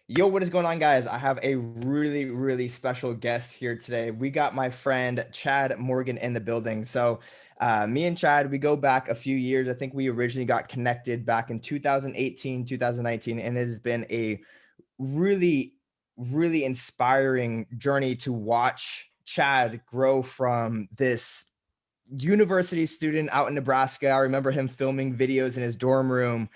Yo, what is going on, guys? I have a really, really special guest here today. We got my friend Chad Morgan in the building. Me and Chad, we go back a few years. I think we originally got connected back in 2018, 2019, and it has been a really, really inspiring journey to watch Chad grow from this university student out in Nebraska. I remember him filming videos in his dorm room,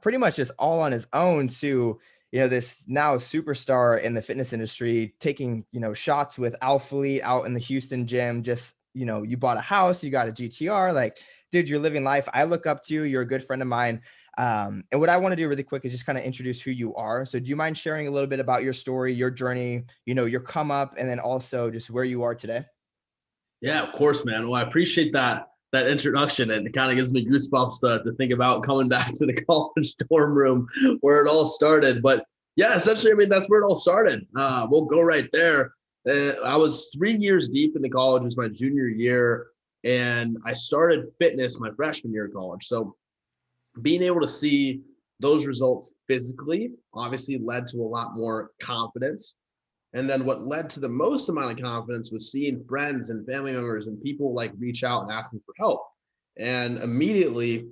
pretty much just all on his own to, this now superstar in the fitness industry, taking, shots with Alphalete out in the Houston gym. Just, you bought a house, you got a GTR, like, dude, you're living life. I look up to you. You're a good friend of mine. And what I want to do really quick is just kind of introduce who you are. So do you mind sharing a little bit about your story, your journey, your come up, and then also just where you are today? Yeah, of course, man. Well, I appreciate that introduction, and it kind of gives me goosebumps to think about coming back to the college dorm room where it all started. But yeah, essentially, I mean, that's where it all started. We'll go right there. I was 3 years deep into college. It was my junior year, and I started fitness my freshman year of college. So being able to see those results physically obviously led to a lot more confidence. And then what led to the most amount of confidence was seeing friends and family members and people like reach out and ask me for help. And immediately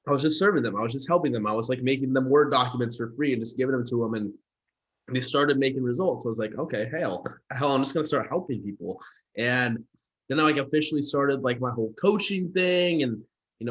I was just serving them. I was just helping them. I was like making them Word documents for free and just giving them to them. And they started making results. I was like, okay, hell, I'm just going to start helping people. And then I like officially started like my whole coaching thing and,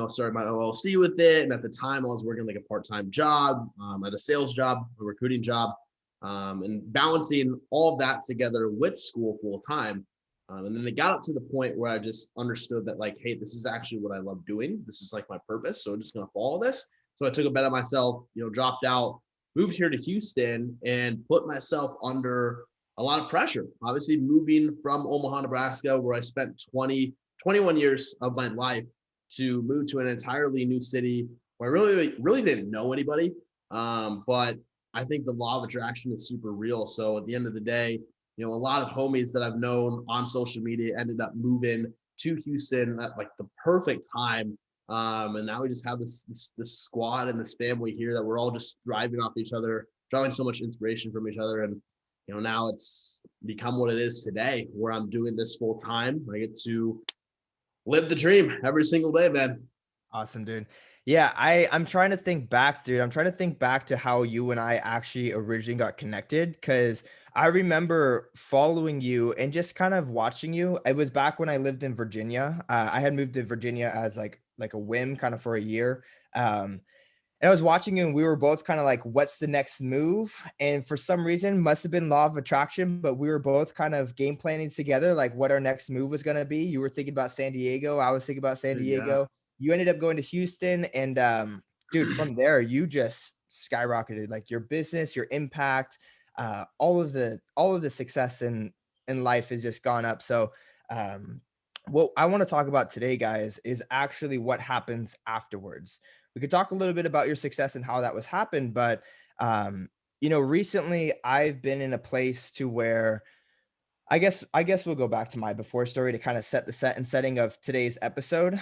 started my LLC with it. And at the time I was working like a part-time job, at a sales job, a recruiting job, and balancing all of that together with school full time. And then it got up to the point where I just understood that like, hey, this is actually what I love doing. This is like my purpose. So I'm just going to follow this. So I took a bet on myself, dropped out, moved here to Houston and put myself under a lot of pressure. Obviously, moving from Omaha, Nebraska, where I spent 21 years of my life to move to an entirely new city where I really didn't know anybody. But I think the law of attraction is super real. So at the end of the day, a lot of homies that I've known on social media ended up moving to Houston at like the perfect time. And now we just have this squad and this family here that we're all just thriving off each other, drawing so much inspiration from each other. And now it's become what it is today, where I'm doing this full time. I get to live the dream every single day, man. Awesome, dude. Yeah, I'm trying to think back, dude. I'm trying to think back to how you and I actually originally got connected because I remember following you and just kind of watching you. It was back when I lived in Virginia. I had moved to Virginia as like a whim, kind of for a year. And I was watching you, and we were both kind of like, "What's the next move?" And for some reason, must have been law of attraction, but we were both kind of game planning together, like what our next move was going to be. You were thinking about San Diego. I was thinking about San Yeah. Diego. You ended up going to Houston, and dude, from there, you just skyrocketed. Like your business, your impact, all of the success in life has just gone up. So, um, what I want to talk about today, guys, is actually what happens afterwards. We could talk a little bit about your success and how that was happened, but recently I've been in a place to where I guess we'll go back to my before story to kind of set the setting of today's episode.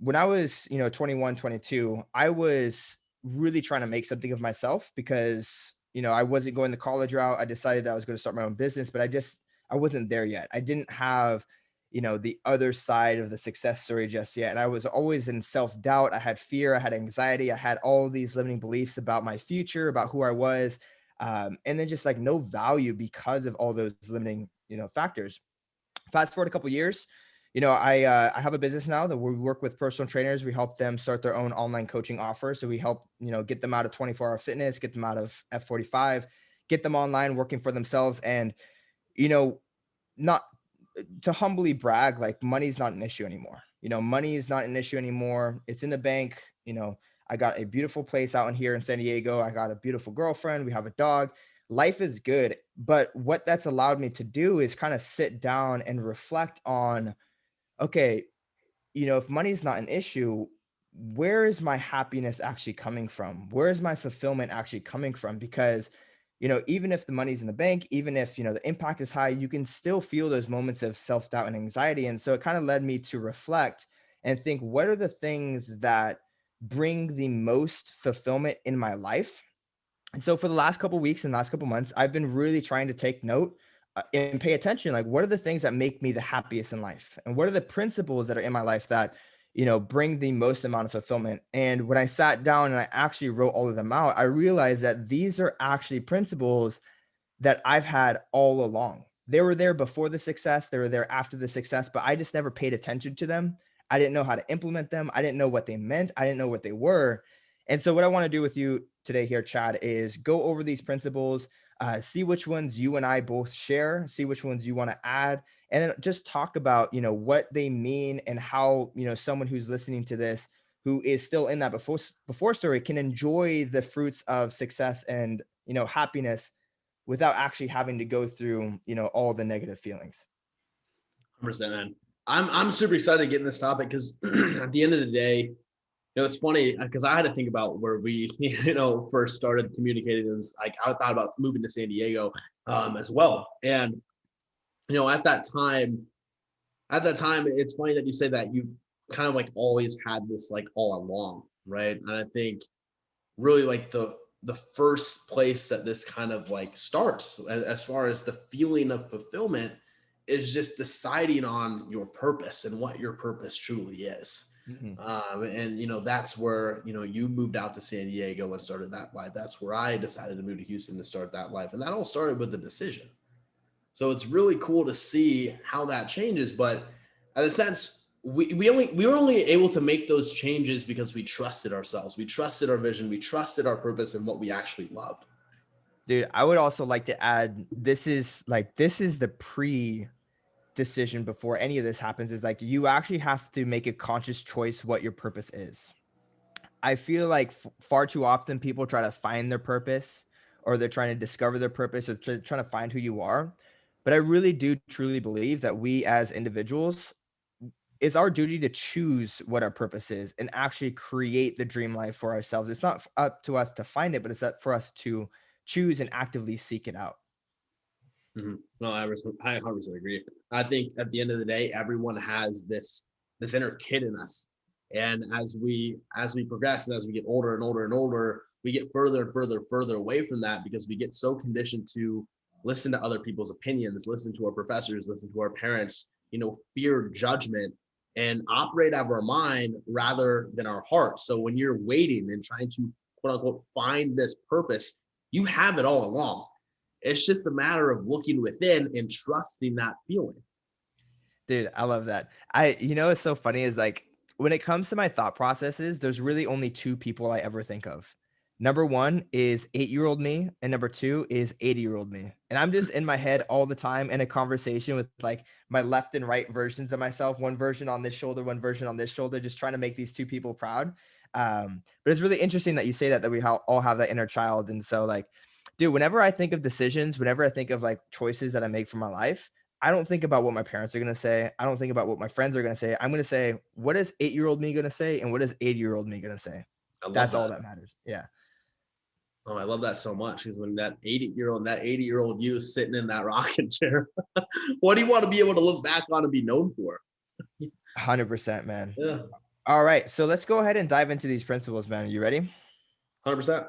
When I was, 21, 22, I was really trying to make something of myself because, I wasn't going the college route. I decided that I was going to start my own business, but I wasn't there yet. I didn't have, the other side of the success story just yet. And I was always in self-doubt. I had fear, I had anxiety, I had all these limiting beliefs about my future, about who I was. And then just like no value because of all those limiting factors. Fast forward a couple years, I have a business now that we work with personal trainers. We help them start their own online coaching offer. So we help get them out of 24-hour fitness, get them out of F45, get them online working for themselves. And you know not to humbly brag, like money's not an issue anymore. Money is not an issue anymore. It's in the bank. I got a beautiful place out in here in San Diego. I got a beautiful girlfriend. We have a dog. Life is good. But what that's allowed me to do is kind of sit down and reflect on, okay, if money is not an issue, where is my happiness actually coming from? Where is my fulfillment actually coming from? Because, even if the money's in the bank, even if, the impact is high, you can still feel those moments of self doubt and anxiety. And so it kind of led me to reflect and think, what are the things that bring the most fulfillment in my life? And so for the last couple weeks and last couple months, I've been really trying to take note and pay attention. Like, what are the things that make me the happiest in life? And what are the principles that are in my life that, bring the most amount of fulfillment? And when I sat down and I actually wrote all of them out, I realized that these are actually principles that I've had all along. They were there before the success, they were there after the success, but I just never paid attention to them. I didn't know how to implement them. I didn't know what they meant. I didn't know what they were. And so, what I want to do with you today here, Chad, is go over these principles, see which ones you and I both share, see which ones you want to add, and then just talk about, what they mean and how, someone who's listening to this who is still in that before story can enjoy the fruits of success and, happiness without actually having to go through, all the negative feelings. 100%, man. I'm super excited to get in this topic because at the end of the day, it's funny because I had to think about where we, first started communicating. Is like I thought about moving to San Diego as well, and at that time, it's funny that you say that you've kind of like always had this like all along, right? And I think really like the first place that this kind of like starts as far as the feeling of fulfillment is just deciding on your purpose and what your purpose truly is. Mhm. And that's where you moved out to San Diego and started that life. That's where I decided to move to Houston to start that life, and that all started with the decision. So it's really cool to see how that changes. But in a sense, we were only able to make those changes because we trusted ourselves. We trusted our vision. We trusted our purpose and what we actually loved. Dude, I would also like to add this is the pre decision before any of this happens is like you actually have to make a conscious choice what your purpose is. I feel like far too often people try to find their purpose or they're trying to discover their purpose or trying to find who you are. But I really do truly believe that we as individuals, it's our duty to choose what our purpose is and actually create the dream life for ourselves. It's not up to us to find it, but it's up for us to choose and actively seek it out. No, I 100% agree. I think at the end of the day, everyone has this inner kid in us, and as we progress and as we get older and older and older, we get further and further and further away from that because we get so conditioned to listen to other people's opinions, listen to our professors, listen to our parents, fear judgment, and operate out of our mind rather than our heart. So when you're waiting and trying to quote unquote find this purpose, you have it all along. It's just a matter of looking within and trusting that feeling. Dude, I love that. What's so funny is like when it comes to my thought processes, there's really only two people I ever think of. Number one is 8-year-old me, and number two is 80-year-old me. And I'm just in my head all the time in a conversation with like my left and right versions of myself, one version on this shoulder, one version on this shoulder, just trying to make these two people proud. But it's really interesting that you say that we all have that inner child. And so, like, dude, whenever I think of decisions, whenever I think of like choices that I make for my life, I don't think about what my parents are gonna say. I don't think about what my friends are gonna say. I'm gonna say, what is 8-year-old me gonna say, and what is 80-year-old me gonna say? I love That's all that. that matters. Yeah. Oh, I love that so much because when that 80-year old you sitting in that rocking chair, what do you want to be able to look back on and be known for? 100%, man. Yeah, All right, so let's go ahead and dive into these principles, man. Are you ready? 100%.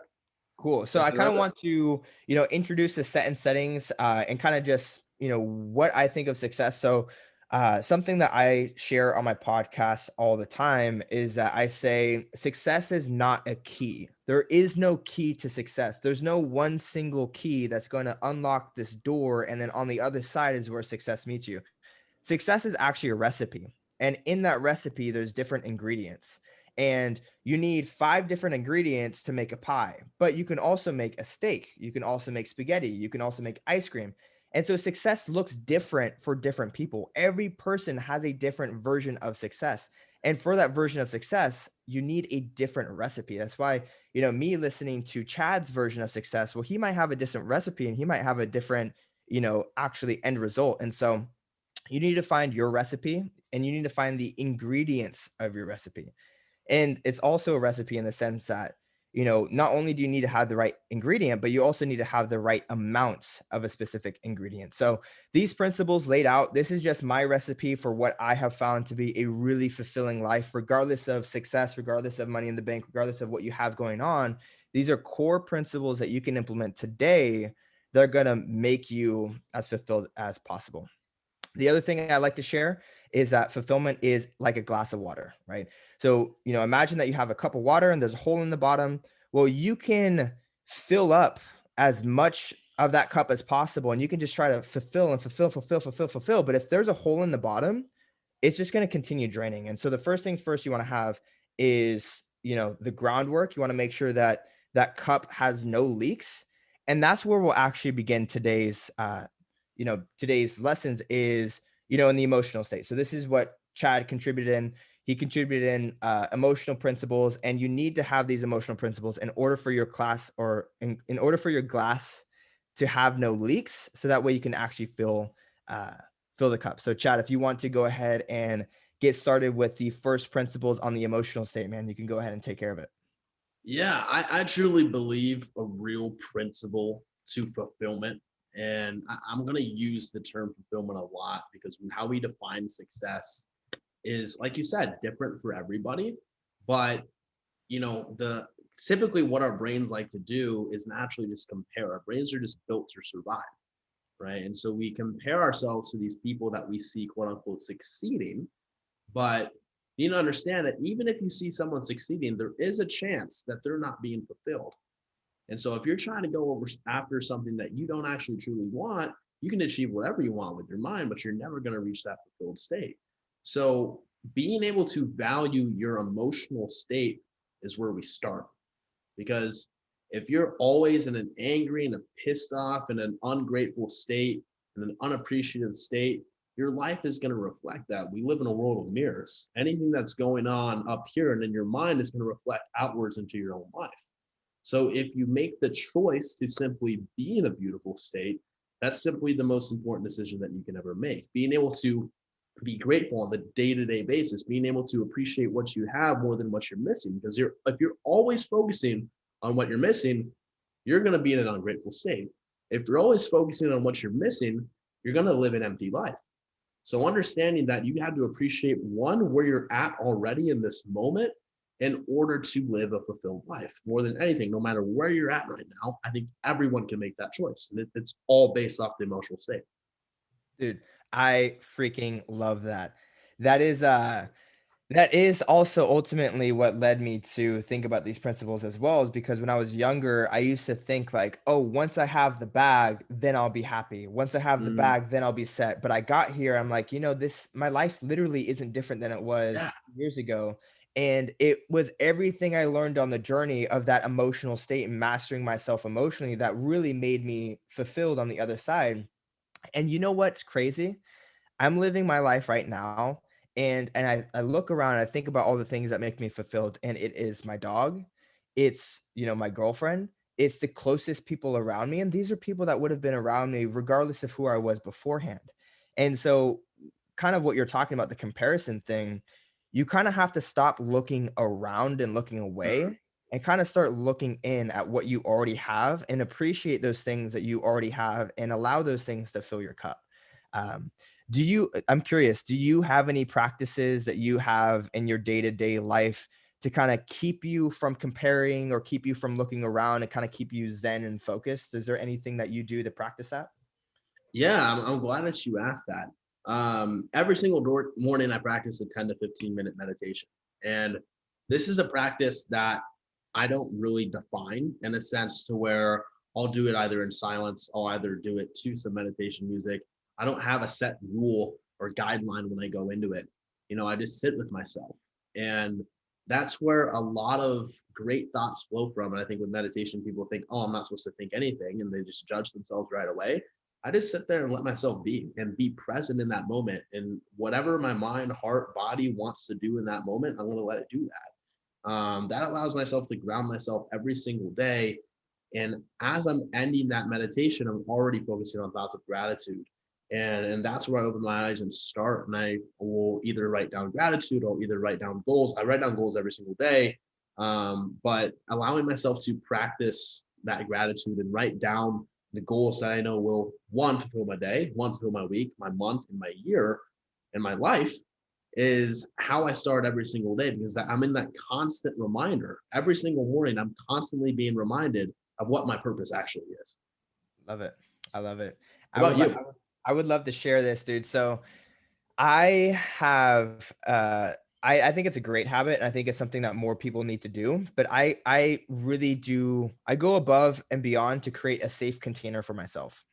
Cool. So Let's I get kind of into it. want to, introduce the set and settings, and kind of just, what I think of success. So, something that I share on my podcast all the time is that I say success is not a key. There is no key to success. There's no one single key that's going to unlock this door, and then on the other side is where success meets you. Success is actually a recipe. And in that recipe, there's different ingredients. And you need 5 different ingredients to make a pie, but you can also make a steak. You can also make spaghetti. You can also make ice cream. And so success looks different for different people. Every person has a different version of success. And for that version of success, you need a different recipe. That's why, me listening to Chad's version of success, well, he might have a different recipe and he might have a different, actually end result. And so, you need to find your recipe and you need to find the ingredients of your recipe. And it's also a recipe in the sense that, not only do you need to have the right ingredient, but you also need to have the right amount of a specific ingredient. So these principles laid out, this is just my recipe for what I have found to be a really fulfilling life, regardless of success, regardless of money in the bank, regardless of what you have going on. These are core principles that you can implement today. They're going to make you as fulfilled as possible. The other thing I like to share is that fulfillment is like a glass of water, right? So, imagine that you have a cup of water and there's a hole in the bottom. Well, you can fill up as much of that cup as possible and you can just try to fulfill and fulfill, fulfill, fulfill, fulfill. But if there's a hole in the bottom, it's just going to continue draining. And so the first things first you want to have is, the groundwork. You want to make sure that that cup has no leaks. And that's where we'll actually begin today's lessons is, in the emotional state. So this is what Chad contributed in. He contributed in emotional principles, and you need to have these emotional principles in order for your class or in order for your glass to have no leaks. So that way you can actually uh, fill the cup. So Chad, if you want to go ahead and get started with the first principles on the emotional state, man, you can go ahead and take care of it. Yeah, I truly believe a real principle to fulfillment. And I'm going to use the term fulfillment a lot because how we define success is, like you said, different for everybody. But, the typically what our brains like to do is naturally just compare. Our brains are just built to survive, right? And so we compare ourselves to these people that we see, quote unquote, succeeding. But you need to understand that even if you see someone succeeding, there is a chance that they're not being fulfilled. And so if you're trying to go over after something that you don't actually truly want, you can achieve whatever you want with your mind, but you're never going to reach that fulfilled state. So being able to value your emotional state is where we start. Because if you're always in an angry and a pissed off and an ungrateful state and an unappreciative state, your life is going to reflect that. We live in a world of mirrors. Anything that's going on up here and in your mind is going to reflect outwards into your own life. So if you make the choice to simply be in a beautiful state, that's simply the most important decision that you can ever make. Being able to be grateful on the day-to-day basis, being able to appreciate what you have more than what you're missing. Because if you're always focusing on what you're missing, you're going to be in an ungrateful state. If you're always focusing on what you're missing, you're going to live an empty life. So understanding that you have to appreciate where you're at already in this moment in order to live a fulfilled life. More than anything, no matter where you're at right now, I think everyone can make that choice. And it's all based off the emotional state. Dude, I freaking love that. That is uh that is also ultimately what led me to think about these principles as well, is because when I was younger, I used to think like, "Oh, once I have the bag, then I'll be happy. Once I have the Mm, bag, then I'll be set." But I got here, I'm like, this my life literally isn't different than it yeah, was years ago. And it was everything I learned on the journey of that emotional state and mastering myself emotionally that really made me fulfilled on the other side. And you know what's crazy? I'm living my life right now, and I look around and I think about all the things that make me fulfilled, and it is my dog, it's, my girlfriend, it's the closest people around me, and these are people that would have been around me regardless of who I was beforehand. And so, kind of what you're talking about, the comparison thing, you kinda have to stop looking around and looking mhm. away and kinda start looking in at what you already have and appreciate those things that you already have and allow those things to fill your cup. Um, I'm curious, do you have any practices that you have in your day-to-day life to kinda keep you from comparing or keep you from looking around and kinda keep you zen and focused? Is there anything that you do to practice that? Yeah, I'm glad that you asked that. Every single morning, I practice a 10 to 15-minute meditation. And this is a practice that I don't really define in a sense to where I'll do it either in silence, I'll either do it to some meditation music. I don't have a set rule or guideline when I go into it. I just sit with myself. And that's where a lot of great thoughts flow from. And I think with meditation, people think, oh, I'm not supposed to think anything, and they just judge themselves right away. I just sit there and let myself be and be present in that moment. And whatever my mind, heart, body wants to do in that moment, I'm going to let it do that. That allows myself to ground myself every single day. And as I'm ending that meditation, I'm already focusing on thoughts of gratitude. And that's where I open my eyes and start. And I will either write down gratitude or either write down goals. I write down goals every single day. But allowing myself to practice that gratitude and write down the goals that I know will, one, fulfill my day, one, fulfill my week, my month, and my year, and my life. is how I start every single day, because I'm in that constant reminder every single morning. I'm constantly being reminded of what my purpose actually is. Love it. I love it. I What would about like you? I would love to share this, dude. So I have I think it's a great habit, and I think it's something that more people need to do. But I really do I go above and beyond to create a safe container for myself.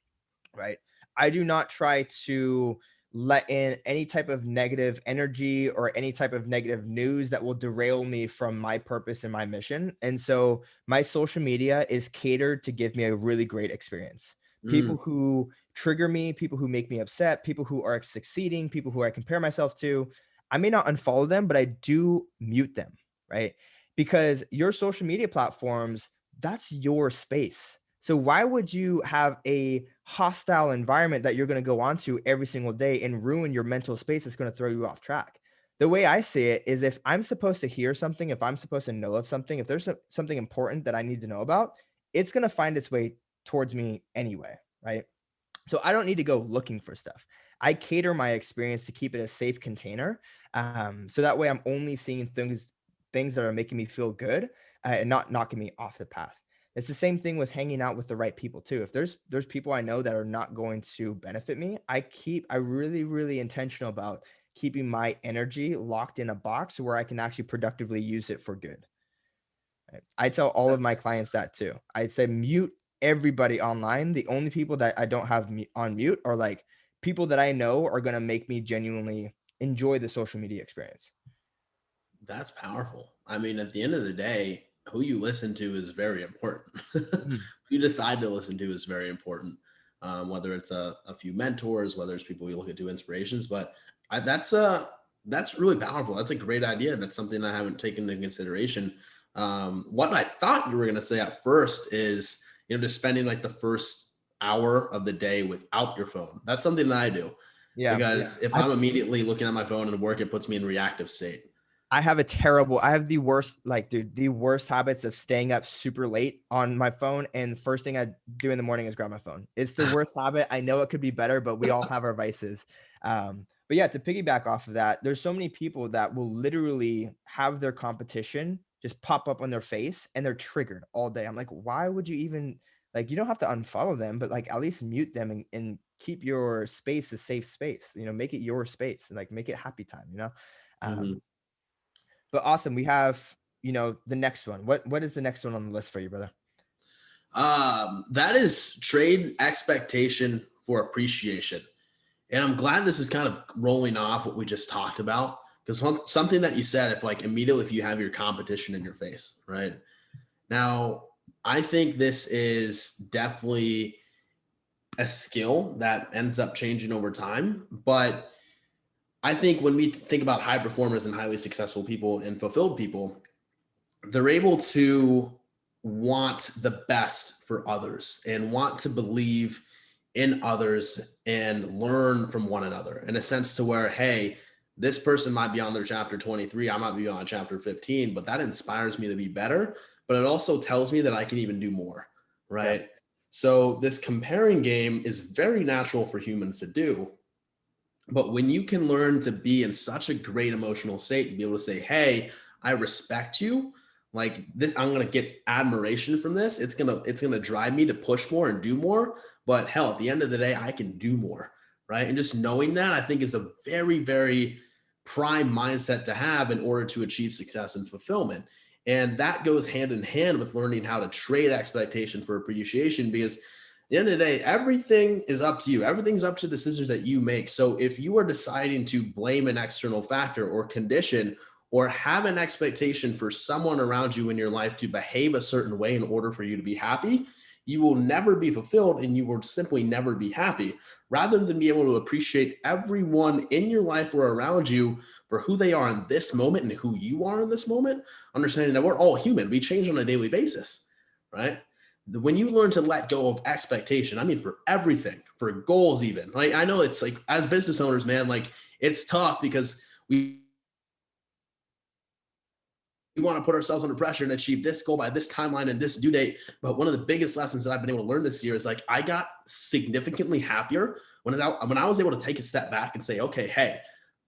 Right? I do not try to let in any type of negative energy or any type of negative news that will derail me from my purpose and my mission. And so my social media is catered to give me a really great experience. People Mm, who trigger me, people who make me upset, people who are succeeding, people who I compare myself to, I may not unfollow them, but I do mute them, right? Because your social media platforms, that's your space. So why would you have a hostile environment that you're going to go onto every single day and ruin your mental space that's going to throw you off track? The way I see it is if I'm supposed to hear something, if I'm supposed to know of something, if there's something important that I need to know about, it's going to find its way towards me anyway, right? So I don't need to go looking for stuff. I cater my experience to keep it a safe container. So that way I'm only seeing things that are making me feel good and not knocking me off the path. It's the same thing with hanging out with the right people too. If there's people I know that are not going to benefit me, I really intentional about keeping my energy locked in a box where I can actually productively use it for good. Right? I tell all of my that's clients that too. I'd say mute everybody online. The only people that I don't have on mute are like people that I know are going to make me genuinely enjoy the social media experience. That's powerful. I mean, at the end of the day, who you listen to is very important. Who Mhm. you decide to listen to is very important. Whether it's a few mentors, whether it's people you look at to inspirations, but I, that's really powerful. That's a great idea. That's something I haven't taken into consideration. What I thought you were going to say at first is, just spending like the first hour of the day without your phone. That's something that I do, Yeah. because if I I'm immediately looking at my phone and work, it puts me in reactive state. I have the worst, like, dude, the worst habits of staying up super late on my phone. And first thing I do in the morning is grab my phone. It's the worst habit. I know it could be better, but we all have our vices. But yeah, to piggyback off of that, there's so many people that will literally have their competition just pop up on their face and they're triggered all day. I'm like, why would you even like, you don't have to unfollow them, but like at least mute them and keep your space a safe space, make it your space and like make it happy time, Mhm. Um, but awesome. We have, the next one. What is the next one on the list for you, brother? That is trade expectation for appreciation. And I'm glad this is kind of rolling off what we just talked about, because something that you said, if like immediately if you have your competition in your face, right? Now, I think this is definitely a skill that ends up changing over time. But I think when we think about high performers and highly successful people and fulfilled people, they're able to want the best for others and want to believe in others and learn from one another in a sense to where, hey, this person might be on their chapter 23, I might be on chapter 15, but that inspires me to be better. But it also tells me that I can even do more, Yeah. right? So this comparing game is very natural for humans to do. But when you can learn to be in such a great emotional state to be able to say, hey, I respect you, like this, I'm gonna get admiration from this. It's gonna drive me to push more and do more. But hell, at the end of the day, I can do more. Right. And just knowing that, I think, is a very, very prime mindset to have in order to achieve success and fulfillment. And that goes hand in hand with learning how to trade expectation for appreciation, because the end of the day, everything is up to you. Everything's up to the decisions that you make. So if you are deciding to blame an external factor or condition or have an expectation for someone around you in your life to behave a certain way in order for you to be happy, you will never be fulfilled and you will simply never be happy. Rather than be able to appreciate everyone in your life or around you for who they are in this moment and who you are in this moment, understanding that we're all human, we change on a daily basis, right? When you learn to let go of expectation, I mean, for everything, for goals, even, like, I know it's like, as business owners, man, like, it's tough because we want to put ourselves under pressure and achieve this goal by this timeline and this due date. But one of the biggest lessons that I've been able to learn this year is like, I got significantly happier when I was able to take a step back and say, okay, hey,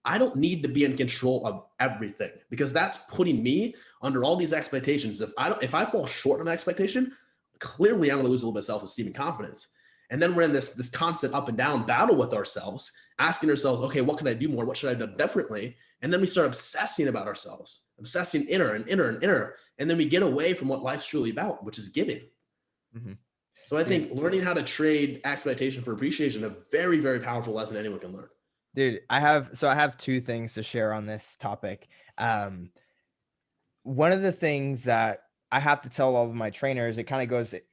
I don't need to be in control of everything, because that's putting me under all these expectations. If I fall short of an expectation, clearly I'm going to lose a little bit of self-esteem and confidence. And then we're in this constant up and down battle with ourselves, asking ourselves, okay, what can I do more? What should I have done differently? And then we start obsessing about ourselves, obsessing inner and inner and inner. And then we get away from what life's truly about, which is giving. Mhm. So I Dude, think learning how to trade expectation for appreciation, a very, very powerful lesson anyone can learn. dude, I have two things to share on this topic. Um, One of the things that I have to tell all of my trainers, it kind of goes, it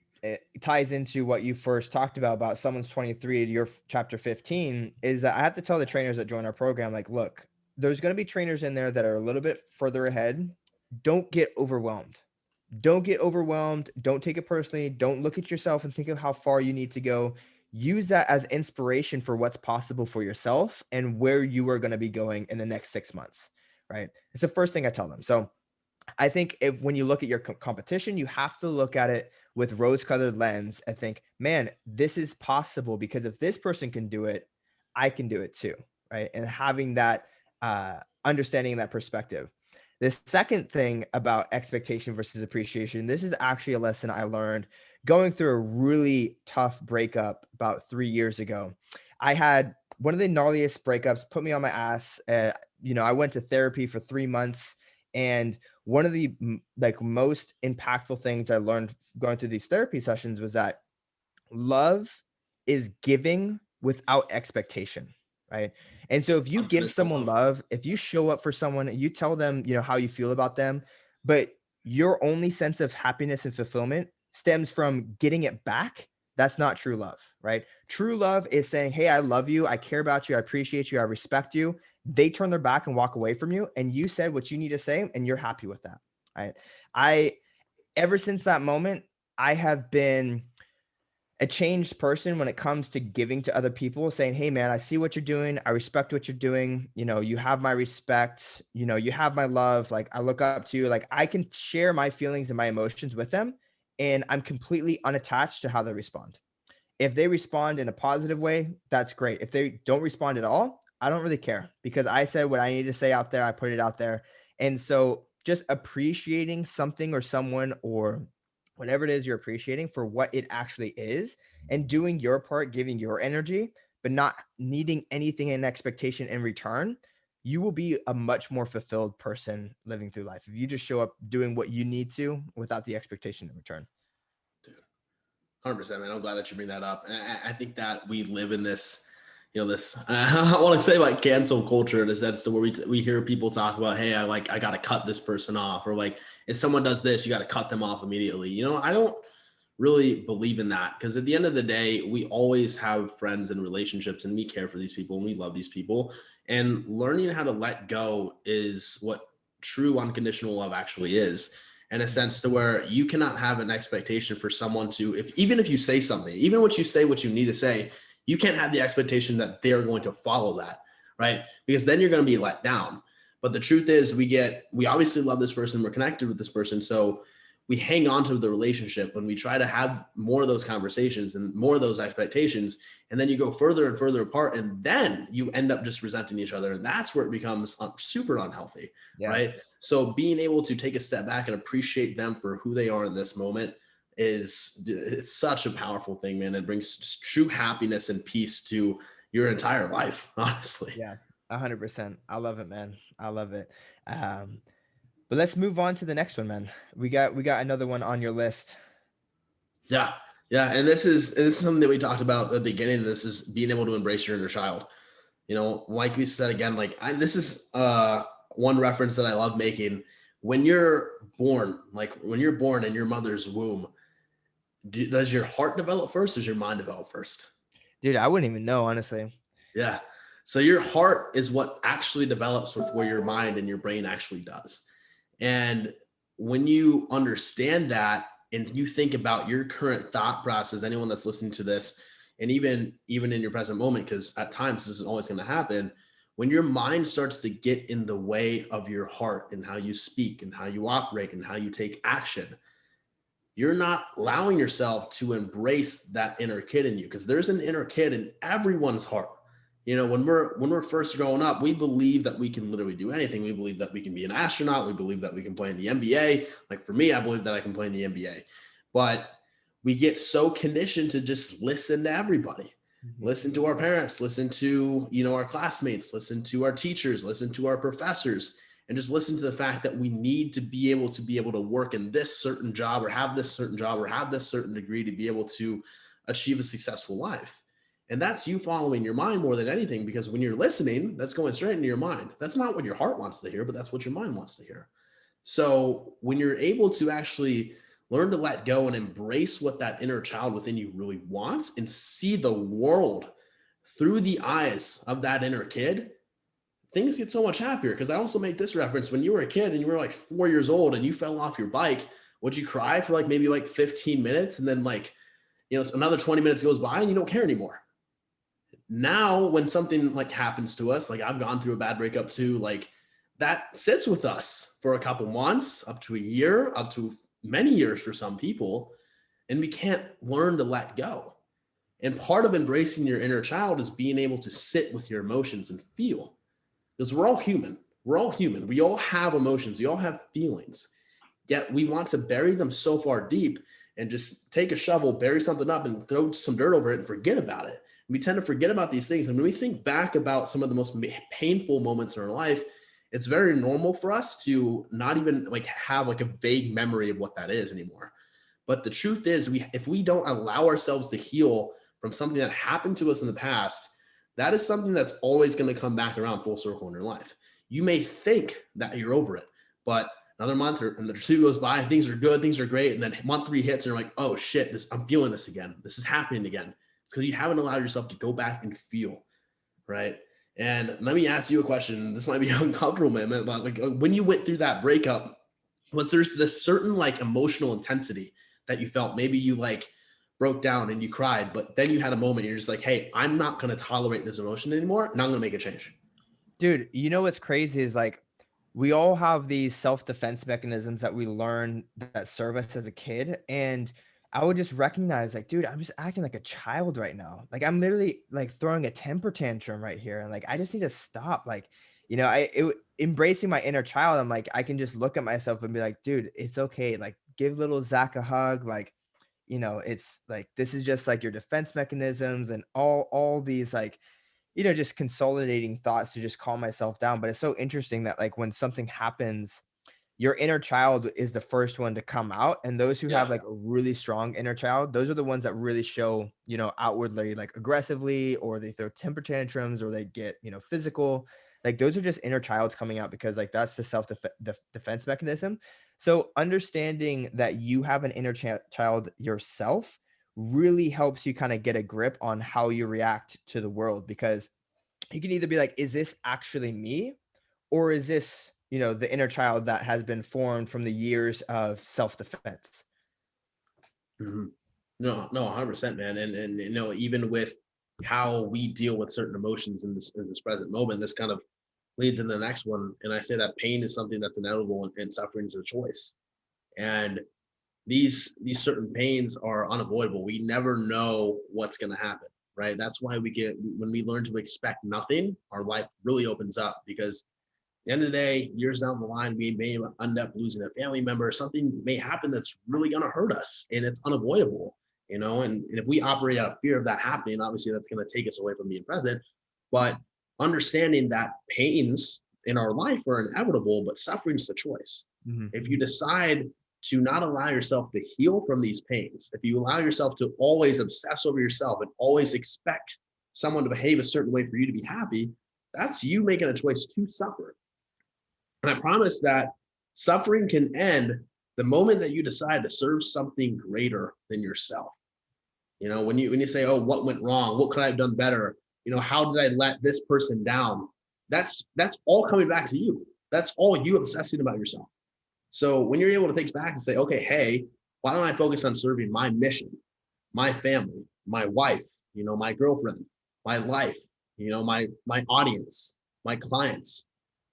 ties into what you first talked about someone's 23 to your chapter 15, is that I have to tell the trainers that join our program, like, look, there's going to be trainers in there that are a little bit further ahead. Don't get overwhelmed. Don't get overwhelmed. Don't take it personally. Don't look at yourself and think of how far you need to go. Use that as inspiration for what's possible for yourself and where you are going to be going in the next 6 months. Right. It's the first thing I tell them. So I think if when you look at your competition, you have to look at it with rose-colored lens and think, man, this is possible because if this person can do it, I can do it too, right? And having that understanding that perspective. The second thing about expectation versus appreciation, this is actually a lesson I learned going through a really tough breakup about 3 years ago. I had one of the gnarliest breakups, put me on my ass. I went to therapy for 3 months, and one of the like most impactful things I learned going through these therapy sessions was that love is giving without expectation, right? And so if you give someone 100% love, if you show up for someone, you tell them, how you feel about them, but your only sense of happiness and fulfillment stems from getting it back, that's not true love, right? True love is saying, "Hey, I love you, I care about you, I appreciate you, I respect you." They turn their back and walk away from you, and you said what you need to say, and you're happy with that, right? I Ever since that moment, I have been a changed person when it comes to giving to other people, saying, "Hey, man, I see what you're doing. I respect what you're doing. You have my respect. You have my love. Like, I look up to you. Like, I can share my feelings and my emotions with them, and I'm completely unattached to how they respond. If they respond in a positive way, that's great. If they don't respond at all, I don't really care because I said what I need to say out there. I put it out there. And so just appreciating something or someone or whatever it is you're appreciating for what it actually is and doing your part, giving your energy, but not needing anything in expectation in return, you will be a much more fulfilled person living through life if you just show up doing what you need to without the expectation in return. 100%, man. I'm glad that you bring that up. And I think that we live in this, this, I want to say like cancel culture in a sense to where we hear people talk about, hey, I got to cut this person off, or like, if someone does this, you got to cut them off immediately. I don't really believe in that, because at the end of the day, we always have friends and relationships, and we care for these people and we love these people. And learning how to let go is what true unconditional love actually is, in a sense to where you cannot have an expectation for someone to, even if you say something, even what you say, what you need to say, you can't have the expectation that they're going to follow that, right? Because then you're going to be let down. But the truth is, we obviously love this person, we're connected with this person, so we hang on to the relationship when we try to have more of those conversations and more of those expectations. And then you go further and further apart, and then you end up just resenting each other. And that's where it becomes super unhealthy, Yeah. right? So being able to take a step back and appreciate them for who they are in this moment it's such a powerful thing, man. It brings just true happiness and peace to your entire life, honestly. Yeah, 100%. I love it, man. I love it. Um, but let's move on to the next one, man. We got another one on your list. Yeah. Yeah. And this is something that we talked about at the beginning. This is being able to embrace your inner child. Like we said again, this is one reference that I love making. When you're born, like when you're born in your mother's womb, does your heart develop first, or does your mind develop first? Dude, I wouldn't even know, honestly. Yeah. So your heart is what actually develops before your mind and your brain actually does. And when you understand that and you think about your current thought process, anyone that's listening to this, and even in your present moment, because at times this is always going to happen, when your mind starts to get in the way of your heart and how you speak and how you operate and how you take action, you're not allowing yourself to embrace that inner kid in you, because there's an inner kid in everyone's heart. When we're first growing up, we believe that we can literally do anything. We believe that we can be an astronaut. We believe that we can play in the NBA. Like for me, I believe that I can play in the NBA. But we get so conditioned to just listen to everybody. Mhm. Listen to our parents, listen to, our classmates, listen to our teachers, listen to our professors, and just listen to the fact that we need to be able to work in this certain job or have this certain job or have this certain degree to be able to achieve a successful life. And that's you following your mind more than anything, because when you're listening, that's going straight into your mind. That's not what your heart wants to hear, but that's what your mind wants to hear. So when you're able to actually learn to let go and embrace what that inner child within you really wants and see the world through the eyes of that inner kid, things get so much happier. Because I also make this reference: when you were a kid and you were like 4 years old and you fell off your bike, would you cry for like maybe like 15 minutes, and then like, another 20 minutes goes by and you don't care anymore? Now when something like happens to us, like I've gone through a bad breakup too, like that sits with us for a couple months, up to a year, up to many years for some people, and we can't learn to let go. And part of embracing your inner child is being able to sit with your emotions and feel, because we're all human. We're all human. We all have emotions, we all have feelings, yet we want to bury them so far deep and just take a shovel, bury something up, and throw some dirt over it and forget about it. We tend to forget about these things. And when we think back about some of the most painful moments in our life, it's very normal for us to not even like have like a vague memory of what that is anymore. But the truth is, if we don't allow ourselves to heal from something that happened to us in the past, that is something that's always going to come back around full circle in your life. You may think that you're over it, but another month or two goes by, things are good, things are great, and then month three hits, and you're like, oh shit, I'm feeling this again. This is happening again. It's because you haven't allowed yourself to go back and feel, right? And let me ask you a question. This might be uncomfortable, man, but like when you went through that breakup, was there this certain like emotional intensity that you felt? Maybe you like broke down and you cried, but then you had a moment and you're just like, hey, I'm not going to tolerate this emotion anymore, and I'm going to make a change. Dude, you know what's crazy is like we all have these self-defense mechanisms that we learn that serve us as a kid. And I would just recognize, like, dude, I'm just acting like a child right now. Like I'm literally like throwing a temper tantrum right here. And like I just need to stop. Like, embracing my inner child, I'm like, I can just look at myself and be like, dude, it's okay. Like give little Zach a hug. Like, it's like this is just like your defense mechanisms and all these like just consolidating thoughts to just calm myself down. But it's so interesting that like when something happens, your inner child is the first one to come out. And those who Yeah. have like a really strong inner child, those are the ones that really show, outwardly like aggressively, or they throw temper tantrums, or they get, physical. Like those are just inner childs coming out because like that's the defense mechanism. So understanding that you have an inner child yourself really helps you kind of get a grip on how you react to the world, because you can either be like, is this actually me? Or is this, the inner child that has been formed from the years of self-defense? Mhm. No, no, 100%, man. And even with how we deal with certain emotions in this present moment, this kind of leads into the next one. And I say that pain is something that's inevitable, and suffering is a choice. And these certain pains are unavoidable. We never know what's going to happen, right? That's why when we learn to expect nothing, our life really opens up, because the end of the day, years down the line, we may end up losing a family member. Something may happen that's really going to hurt us, and it's unavoidable, and if we operate out of fear of that happening, obviously that's going to take us away from being present. But understanding that pains in our life are inevitable, but suffering is the choice. Mhm. If you decide to not allow yourself to heal from these pains, if you allow yourself to always obsess over yourself and always expect someone to behave a certain way for you to be happy, that's you making a choice to suffer. And I promise that suffering can end the moment that you decide to serve something greater than yourself. When you say, "Oh, what went wrong? What could I have done better? How did I let this person down?" That's all coming back to you. That's all you obsessing about yourself. So when you're able to take back and say, "Okay, hey, why don't I focus on serving my mission, my family, my wife, my girlfriend, my life, my audience, my clients."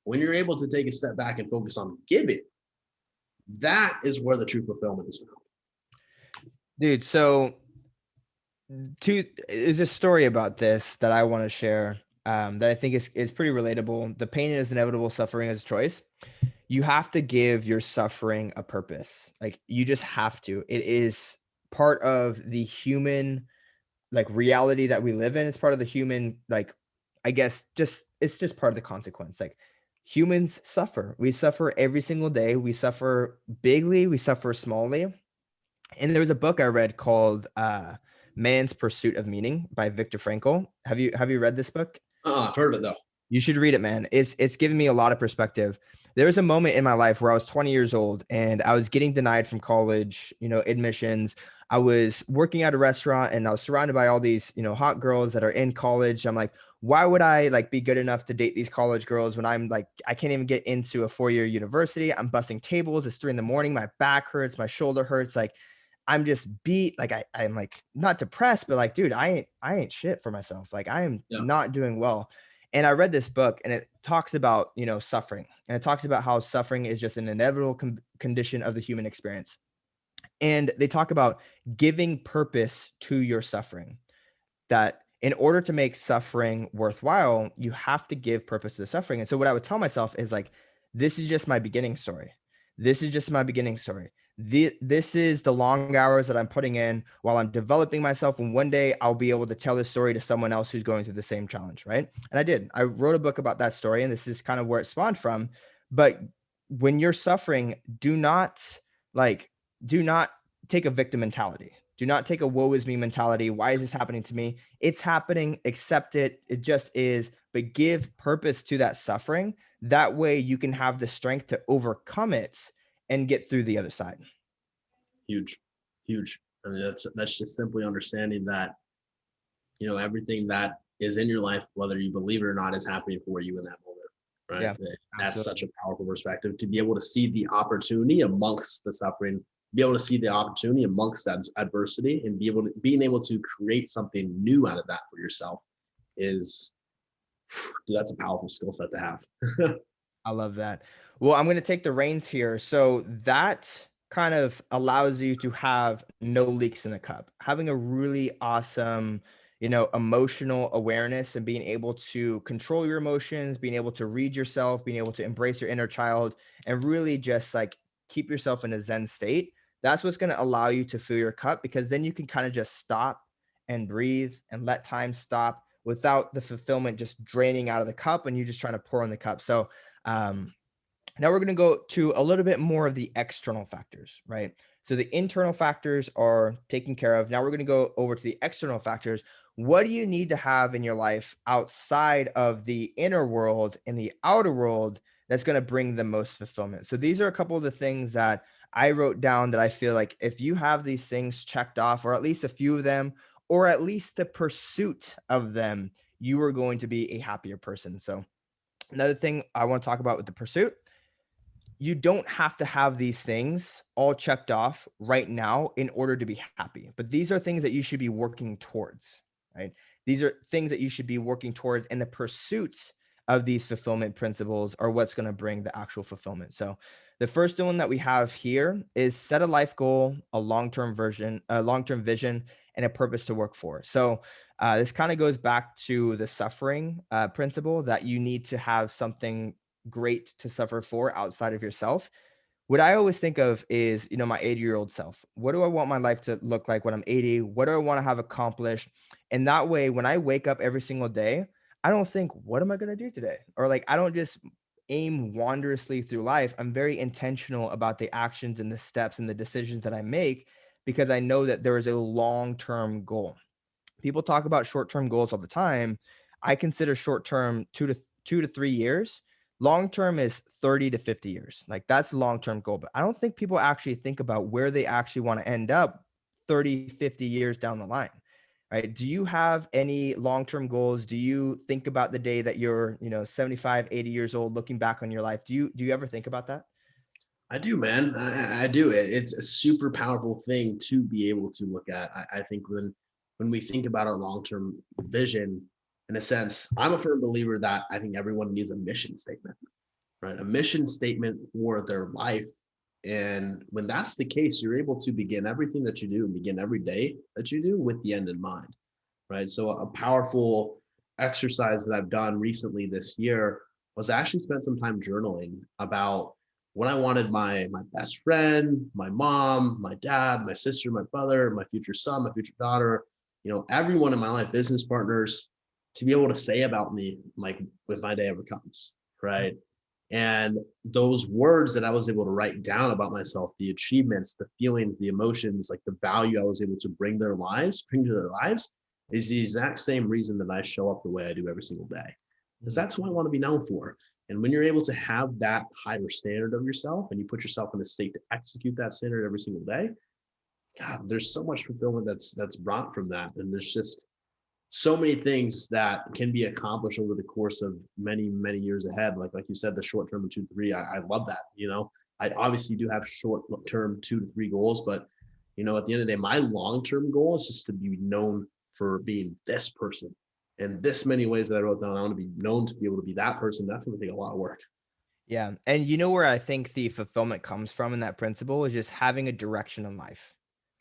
When you're able to take a step back and focus on giving, that is where the true fulfillment is found. Dude, so there's a story about this that I want to share. that I think is pretty relatable. The pain is inevitable, suffering is a choice. You have to give your suffering a purpose. Like you just have to. It is part of the human like reality that we live in. It's part of the human like I guess just it's just part of the consequence. Like humans suffer. We suffer every single day. We suffer bigly, we suffer smallly. And there was a book I read called Man's Pursuit of Meaning by Viktor Frankl. Have you read this book? I've heard of it though. You should read it, man. It's given me a lot of perspective. There was a moment in my life where I was 20 years old and I was getting denied from college, admissions. I was working at a restaurant and I was surrounded by all these, hot girls that are in college. I'm like, why would I like be good enough to date these college girls when I'm like, I can't even get into a 4-year university. I'm busting tables. It's 3 a.m. My back hurts. My shoulder hurts. Like I'm just beat. Like I'm like not depressed, but like, dude, I ain't shit for myself. Like I am Yeah, not doing well. And I read this book and it talks about, suffering. And it talks about how suffering is just an inevitable condition of the human experience. And they talk about giving purpose to your suffering, that in order to make suffering worthwhile, you have to give purpose to the suffering. And so what I would tell myself is like, this is just my beginning story. This is just my beginning story. This is the long hours that I'm putting in while I'm developing myself. And one day I'll be able to tell this story to someone else who's going through the same challenge. Right. And I did. I wrote a book about that story. And this is kind of where it spawned from. But when you're suffering, like, do not take a victim mentality. Do not take a woe is me mentality. Why is this happening to me? It's happening. Accept it. It just is. But give purpose to that suffering. That way you can have the strength to overcome it and get through the other side. huge, huge. I mean, that's just simply understanding that everything that is in your life, whether you believe it or not, is happening for you in that moment, right? Yeah, That's such a absolutely. powerful perspective to be able to see the opportunity amongst the suffering, be able to see the opportunity amongst that adversity, and being able to create something new out of that for yourself is, dude, that's a powerful skill set to have. I love that. Well, I'm going to take the reins here. So that kind of allows you to have no leaks in the cup. Having a really awesome, emotional awareness and being able to control your emotions, being able to read yourself, being able to embrace your inner child, and really just like keep yourself in a Zen state. That's what's going to allow you to fill your cup because then you can kind of just stop and breathe and let time stop without the fulfillment just draining out of the cup and you just trying to pour in the cup. So, um, now we're going to go to a little bit more of the external factors, right? So the internal factors are taken care of. Now we're going to go over to the external factors. What do you need to have in your life outside of the inner world and the outer world that's going to bring the most fulfillment? So these are a couple of the things that I wrote down that I feel like if you have these things checked off, or at least a few of them, or at least the pursuit of them, you are going to be a happier person. So another thing I want to talk about with the pursuit, you don't have to have these things all checked off right now in order to be happy. But these are things that you should be working towards, right? These are things that you should be working towards, and the pursuit of these fulfillment principles are what's going to bring the actual fulfillment. So, the first one that we have here is set a life goal, a long-term vision, and a purpose to work for. So, this kind of goes back to the suffering principle that you need to have something great to suffer for outside of yourself. What I always think of is, my 80-year-old self. What do I want my life to look like when I'm 80? What do I want to have accomplished? And that way, when I wake up every single day, I don't think, what am I going to do today? Or like, I don't just aim wanderously through life. I'm very intentional about the actions and the steps and the decisions that I make because I know that there is a long-term goal. People talk about short-term goals all the time. I consider short-term 2 to 3 years. Long-term is 30 to 50 years. Like that's the long-term goal. But I don't think people actually think about where they actually want to end up 30, 50 years down the line. Right? Do you have any long-term goals? Do you think about the day that you're, 75, 80 years old, looking back on your life? Do you ever think about that? I do, man. I do. It's a super powerful thing to be able to look at. I think when we think about our long-term vision, in a sense, I'm a firm believer that I think everyone needs a mission statement, right? A mission statement for their life. And when that's the case, you're able to begin everything that you do and begin every day that you do with the end in mind, right? So a powerful exercise that I've done recently this year was I actually spent some time journaling about what I wanted my best friend, my mom, my dad, my sister, my brother, my future son, my future daughter, everyone in my life, business partners, to be able to say about me, like when my day ever comes, right? And those words that I was able to write down about myself, the achievements, the feelings, the emotions, like the value I was able to bring to their lives, is the exact same reason that I show up the way I do every single day. Because Mhm. that's who I want to be known for. And when you're able to have that higher standard of yourself and you put yourself in a state to execute that standard every single day, God, there's so much fulfillment that's brought from that. And there's just so many things that can be accomplished over the course of many, many years ahead. Like you said, the short term 2 to 3, I love that. I obviously do have short term 2 to 3 goals, but at the end of the day, my long term goal is just to be known for being this person and this many ways that I wrote down. I want to be known to be able to be that person. That's going to take a lot of work. Yeah. And you know where I think the fulfillment comes from in that principle is just having a direction in life,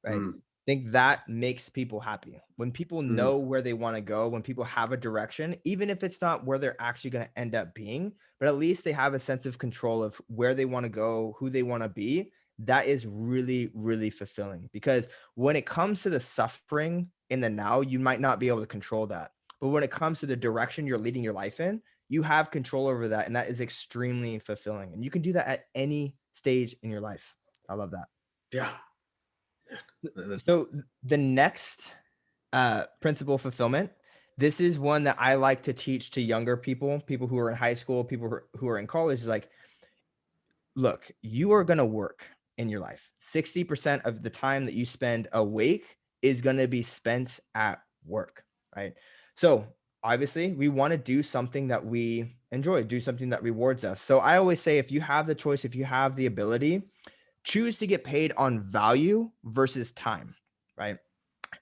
right? Mm, I think that makes people happy. When people mm, know where they want to go, when people have a direction, even if it's not where they're actually going to end up being, but at least they have a sense of control of where they want to go, who they want to be. That is really, really fulfilling because when it comes to the suffering in the now, you might not be able to control that. But when it comes to the direction you're leading your life in, you have control over that, and that is extremely fulfilling, and you can do that at any stage in your life. I love that. yeah. That's, So the next principle, fulfillment, this is one that I like to teach to younger people, people who are in high school, people who are in college, is like, look, you are going to work in your life. 60% of the time that you spend awake is going to be spent at work, right? So, obviously, we want to do something that we enjoy, do something that rewards us. So, I always say if you have the choice, if you have the ability, choose to get paid on value versus time, right?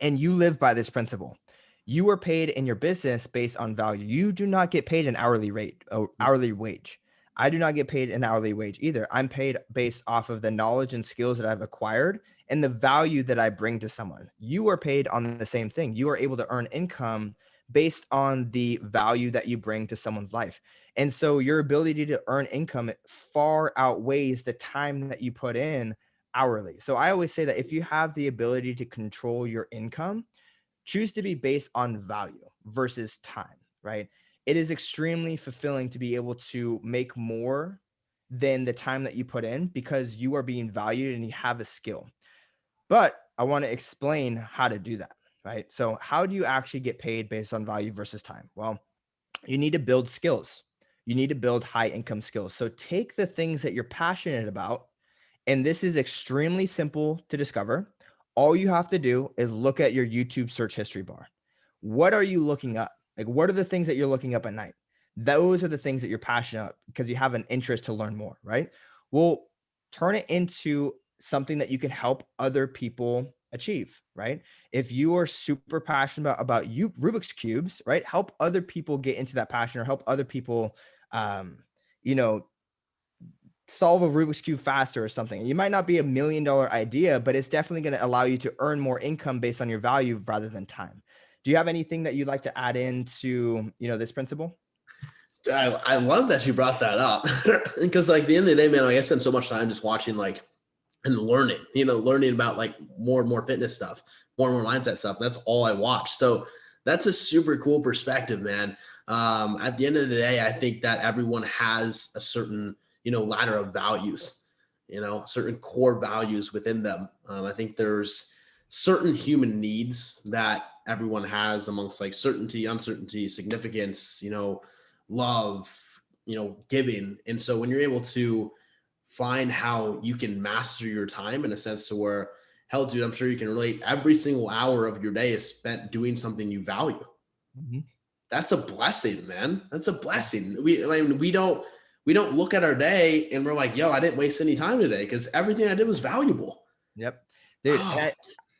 And you live by this principle. You are paid in your business based on value. You do not get paid an hourly rate or hourly wage. I do not get paid an hourly wage either. I'm paid based off of the knowledge and skills that I've acquired and the value that I bring to someone. You are paid on the same thing. You are able to earn income based on the value that you bring to someone's life. And so your ability to earn income far outweighs the time that you put in hourly. So I always say that if you have the ability to control your income, choose to be based on value versus time, right? It is extremely fulfilling to be able to make more than the time that you put in because you are being valued and you have a skill. But I want to explain how to do that, right? So, how do you actually get paid based on value versus time? Well, you need to build skills. You need to build high income skills. So, take the things that you're passionate about, and this is extremely simple to discover. All you have to do is look at your YouTube search history bar. What are you looking up? Like, what are the things that you're looking up at night? Those are the things that you're passionate about because you have an interest to learn more, right? Well, turn it into something that you can help other people achieve, right? If you are super passionate about you Rubik's cubes, right? Help other people get into that passion or help other people um, you know, solve a Rubik's cube faster or something. You might not be $1 million idea, but it's definitely going to allow you to earn more income based on your value rather than time. Do you have anything that you'd like to add into, this principle? I love that you brought that up because like at the end of the day, man, like I spend so much time just watching like and learning, learning about like more and more fitness stuff, more and more mindset stuff. That's all I watch. So that's a super cool perspective, man. At the end of the day, I think that everyone has a certain, ladder of values, certain core values within them. I think there's certain human needs that everyone has amongst like certainty, uncertainty, significance, love, giving. And so when you're able to find how you can master your time in a sense to where, hell, dude, I'm sure you can relate. Every single hour of your day is spent doing something you value. Mhm. That's a blessing, man. That's a Yeah. blessing. We don't look at our day and we're like, yo, I didn't waste any time today because everything I did was valuable. Yep. Dude, and Oh,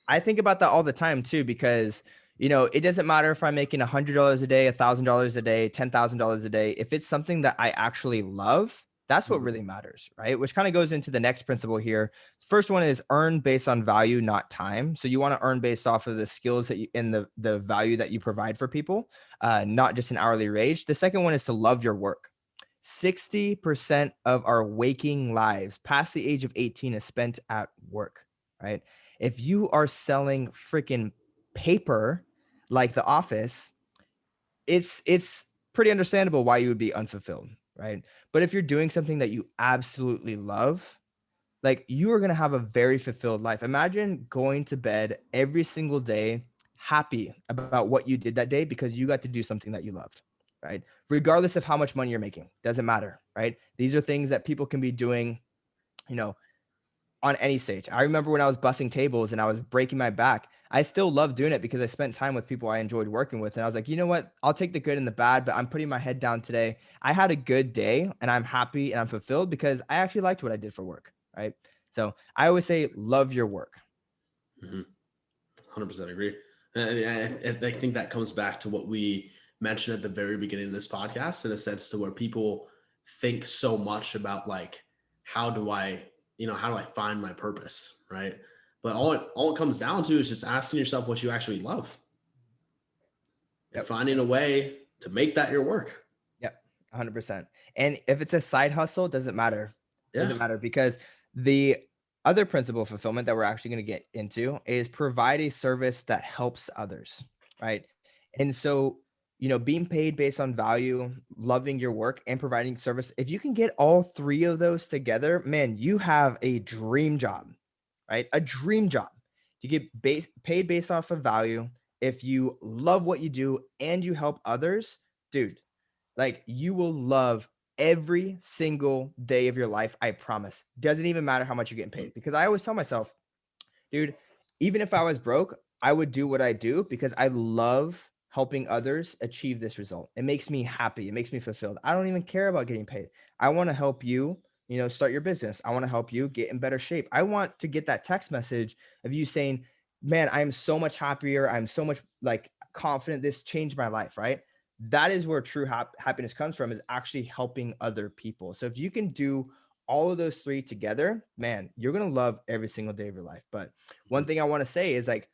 I think about that all the time too, because it doesn't matter if I'm making $100 a day, $1,000 a day, $10,000 a day. If it's something that I actually love, That's what Mhm. really matters, right? Which kind of goes into the next principle here. First one is earn based on value, not time. So you want to earn based off of the skills that you and the value that you provide for people, not just an hourly wage. The second one is to love your work. 60% of our waking lives past the age of 18 is spent at work, right? If you are selling freaking paper like The Office, it's pretty understandable why you would be unfulfilled, right? But if you're doing something that you absolutely love, like you are going to have a very fulfilled life. Imagine going to bed every single day happy about what you did that day because you got to do something that you loved, right? Regardless of how much money you're making, doesn't matter, right? These are things that people can be doing, you know, on any stage. I remember when I was bussing tables and I was breaking my back, I still loved doing it because I spent time with people I enjoyed working with. And I was like, you know what? I'll take the good and the bad, but I'm putting my head down today. I had a good day and I'm happy and I'm fulfilled because I actually liked what I did for work. Right. So I always say, love your work. Mhm. 100% agree. I think that comes back to what we mentioned at the very beginning of this podcast, in a sense, to where people think so much about like, how do I, how do I find my purpose, right? But all it comes down to is just asking yourself what you actually love and Yep. finding a way to make that your work. Yep, 100%. And if it's a side hustle, doesn't matter. Yeah. Doesn't matter because the other principle of fulfillment that we're actually going to get into is provide a service that helps others, right? And so, being paid based on value, loving your work, and providing service, if you can get all three of those together, man, you have a dream job, right? A dream job. You get paid based off of value. If you love what you do and you help others, dude, like you will love every single day of your life. I promise. Doesn't even matter how much you're getting paid because I always tell myself, dude, even if I was broke, I would do what I do because I love helping others achieve this result. It makes me happy. It makes me fulfilled. I don't even care about getting paid. I want to help you, start your business. I want to help you get in better shape. I want to get that text message of you saying, "Man, I'm so much happier. I'm so much like confident this changed my life," right? That is where true happiness comes from, is actually helping other people. So if you can do all of those three together, man, you're going to love every single day of your life. But one thing I want to say is like,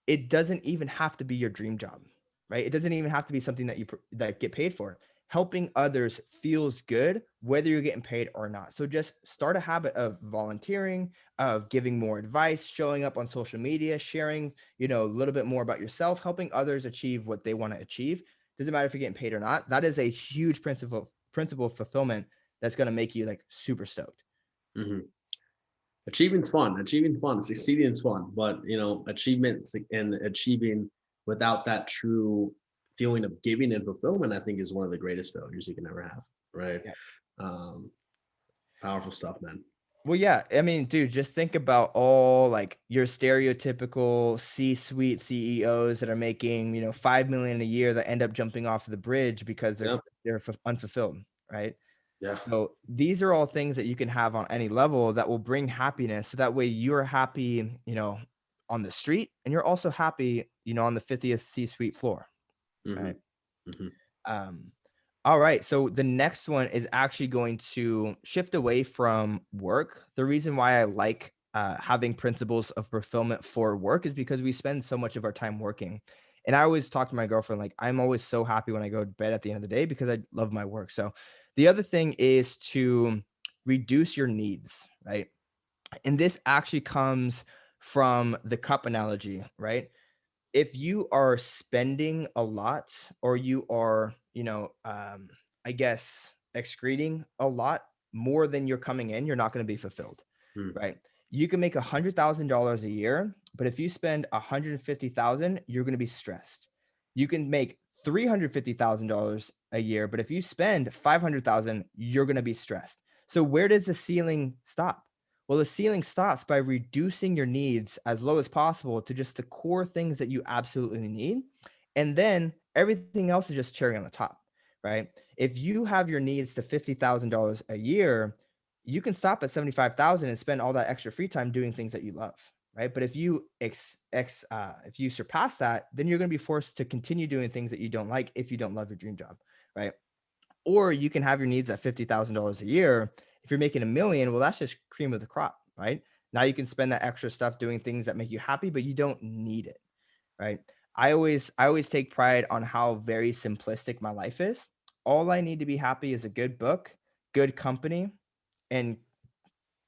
it doesn't even have to be your dream job, right? It doesn't even have to be something that that get paid for. Helping others feels good whether you're getting paid or not. So just start a habit of volunteering, of giving more advice, showing up on social media, sharing, a little bit more about yourself, helping others achieve what they want to achieve. Doesn't matter if you're getting paid or not. That is a huge principle of fulfillment that's going to make you like super stoked. Mhm. Achieving's fun. Achieving's fun. Succeeding is fun, but achievement and achieving without that true feeling of giving and fulfillment, I think, is one of the greatest failures you can ever have. Right? Yeah. Um, Powerful stuff, man. Well, yeah. I mean, dude, just think about all like your stereotypical C-suite CEOs that are making, 5 million a year that end up jumping off the bridge because Yep. they're unfulfilled, right? Yeah. So these are all things that you can have on any level that will bring happiness. So that way you're happy, on the street, and you're also happy, on the 50th C-suite floor, Hmm. right? Hmm. Um, all right. So the next one is actually going to shift away from work. The reason why I like having principles of fulfillment for work is because we spend so much of our time working. And I always talk to my girlfriend, like, I'm always so happy when I go to bed at the end of the day because I love my work. So the other thing is to reduce your needs, right? And this actually comes from the cup analogy, right? If you are spending a lot or you are, I guess excreting a lot more than you're coming in, you're not going to be fulfilled, right? You can make $100,000 a year, but if you spend 150,000, you're going to be stressed. You can make $350,000 a year, but if you spend 500,000, you're going to be stressed. So where does the ceiling stop? Well, the ceiling stops by reducing your needs as low as possible to just the core things that you absolutely need. And then everything else is just cherry on the top, right? If you have your needs to $50,000 a year, you can stop at 75,000 and spend all that extra free time doing things that you love, right? But if you if you surpass that, then you're going to be forced to continue doing things that you don't like if you don't love your dream job, right? Or you can have your needs at $50,000 a year. If you're making 1 million, well, that's just cream of the crop, right? Now you can spend that extra stuff doing things that make you happy, but you don't need it, right? I always take pride on how very simplistic my life is. All I need to be happy is a good book, good company, and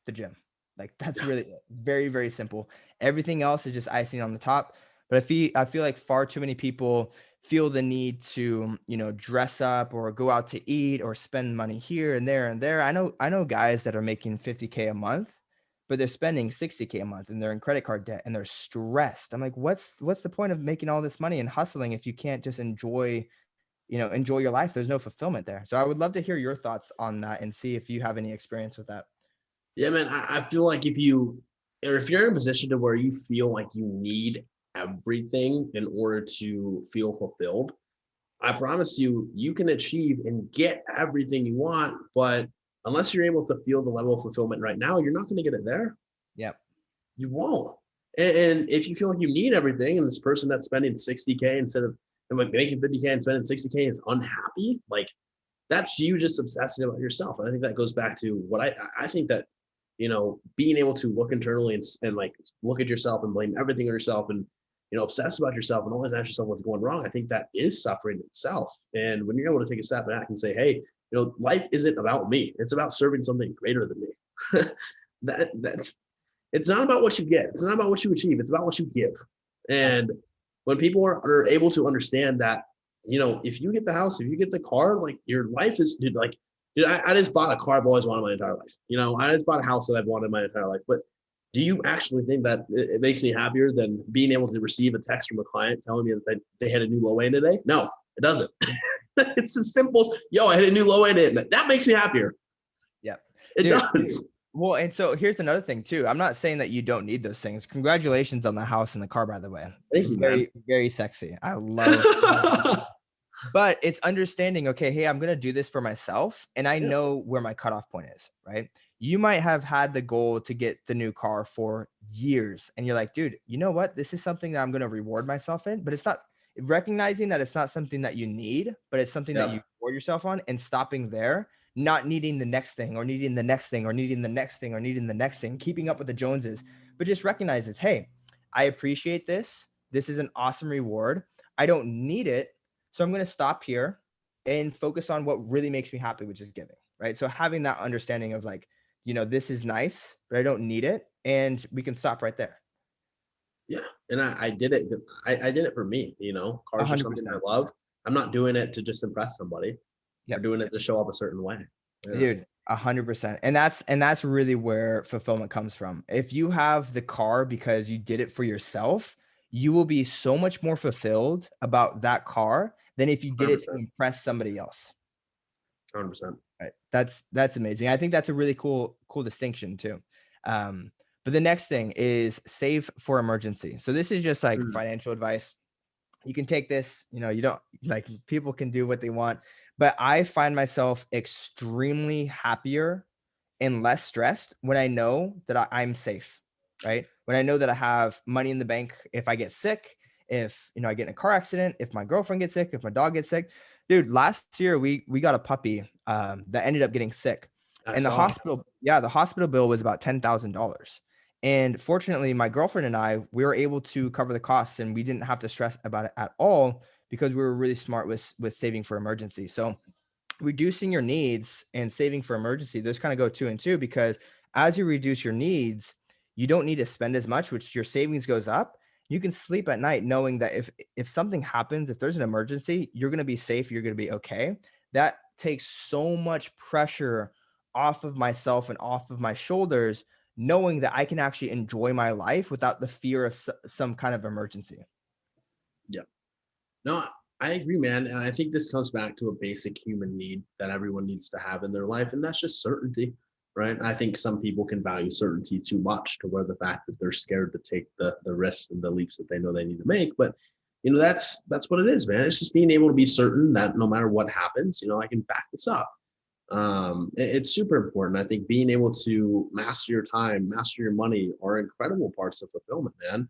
the gym. Like that's Yeah. really it. It's very, very simple. Everything else is just icing on the top. But I feel like far too many people feel the need to, dress up or go out to eat or spend money here and there and there. I know guys that are making 50K a month, but they're spending 60K a month and they're in credit card debt and they're stressed. I'm like, what's the point of making all this money and hustling if you can't just enjoy your life? There's no fulfillment there. So I would love to hear your thoughts on that and see if you have any experience with that. Yeah, man. I feel like if you're in a position to where you feel like you need everything in order to feel fulfilled, I promise you, you can achieve and get everything you want. But unless you're able to feel the level of fulfillment right now, you're not going to get it there. Yep. You won't. And if you feel like you need everything, and this person that's spending 60K instead of and like making 50K and spending 60K is unhappy, like that's you just obsessing about yourself. And I think that goes back to what I think that being able to look internally and like look at yourself and blame everything on yourself and obsess about yourself and always ask yourself what's going wrong. I think that is suffering itself. And when you're able to take a step back and say, hey, life isn't about me. It's about serving something greater than me. That's it's not about what you get. It's not about what you achieve. It's about what you give. And when people are able to understand that, if you get the house, if you get the car, like your life is, dude, I just bought a car I've always wanted my entire life. I just bought a house that I've wanted my entire life. But do you actually think that it makes me happier than being able to receive a text from a client telling me that they had a new low end today? No, it doesn't. It's as simple as, yo, I had a new low end. That makes me happier. Yep. It Dude, does. well, and so here's another thing too. I'm not saying that you don't need those things. Congratulations on the house and the car, by the way. Thank you, man. Very, very sexy. I love but it's understanding, okay, hey, I'm gonna do this for myself, and I Yeah, know where my cutoff point is, right? You might have had the goal to get the new car for years, and you're like, dude, you know what? This is something that I'm gonna reward myself in, but it's not recognizing that it's not something that you need, but it's something that yeah, you reward yourself on, and stopping there, not needing the next thing, or needing the next thing, or needing the next thing, or needing the next thing, keeping up with the Joneses, but just recognizes, hey, I appreciate this. This is an awesome reward. I don't need it, so I'm going to stop here and focus on what really makes me happy, which is giving, right? So having that understanding of like, this is nice, but I don't need it. And we can stop right there. yeah. And I did it. I did it for me. A Cars are hundred something I percent. love. I'm not doing it to just impress somebody. We're Yep. doing it to show up a certain way. Yeah. Dude, 100%. And that's really where fulfillment comes from. If you have the car because you did it for yourself, you will be so much more fulfilled about that car than if you did it to 100%. impress somebody else. 100%. Right. That's amazing. I think that's a really cool distinction too. But the next thing is save for emergency. So this is just like Mm. financial advice. You can take this, you don't like people can do what they want, but I find myself extremely happier and less stressed when I know that I'm safe, right? When I know that I have money in the bank if I get sick, if I get in a car accident, if my girlfriend gets sick, if my dog gets sick. Dude, last year we got a puppy that ended up getting sick, I and the saw. hospital, yeah, the hospital bill was about $10,000. And fortunately, my girlfriend and I, we were able to cover the costs, and we didn't have to stress about it at all because we were really smart with saving for emergency. So reducing your needs and saving for emergency, those kind of go two and two, because as you reduce your needs, you don't need to spend as much, which your savings goes up. You can sleep at night knowing that if something happens, if there's an emergency, you're going to be safe, you're going to be okay. That takes so much pressure off of myself and off of my shoulders, knowing that I can actually enjoy my life without the fear of some kind of emergency. Yeah. No, I agree, man. And I think this comes back to a basic human need that everyone needs to have in their life, and that's just certainty, right? I think some people can value certainty too much to where the fact that they're scared to take the risks and the leaps that they know they need to make. But that's what it is, man. It's just being able to be certain that no matter what happens, I can back this up. It's super important. I think being able to master your time, master your money are incredible parts of fulfillment, man.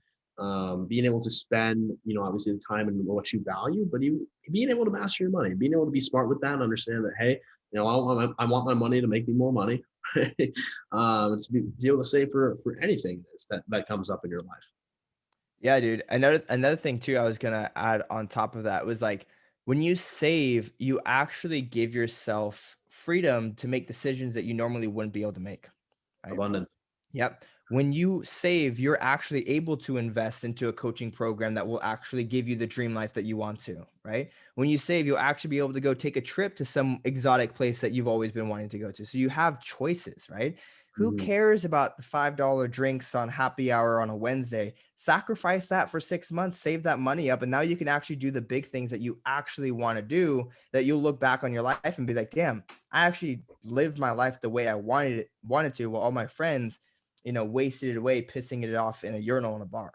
being able to spend, obviously the time and what you value, but even being able to master your money, being able to be smart with that and understand that, hey, I want my money to make me more money. It's be able to save for anything that comes up in your life. Yeah, dude. Another thing too I was gonna add on top of that was like when you save, you actually give yourself freedom to make decisions that you normally wouldn't be able to make, right? Abundant. Yep. When you save, you're actually able to invest into a coaching program that will actually give you the dream life that you want to, right? When you save, you'll actually be able to go take a trip to some exotic place that you've always been wanting to go to. So you have choices, right? Who Mhm. cares about the $5 drinks on happy hour on a Wednesday? Sacrifice that for 6 months, save that money up, and now you can actually do the big things that you actually want to do that you'll look back on your life and be like, damn, I actually lived my life the way I wanted to, while all my friends wasted it away, pissing it off in a urinal in a bar.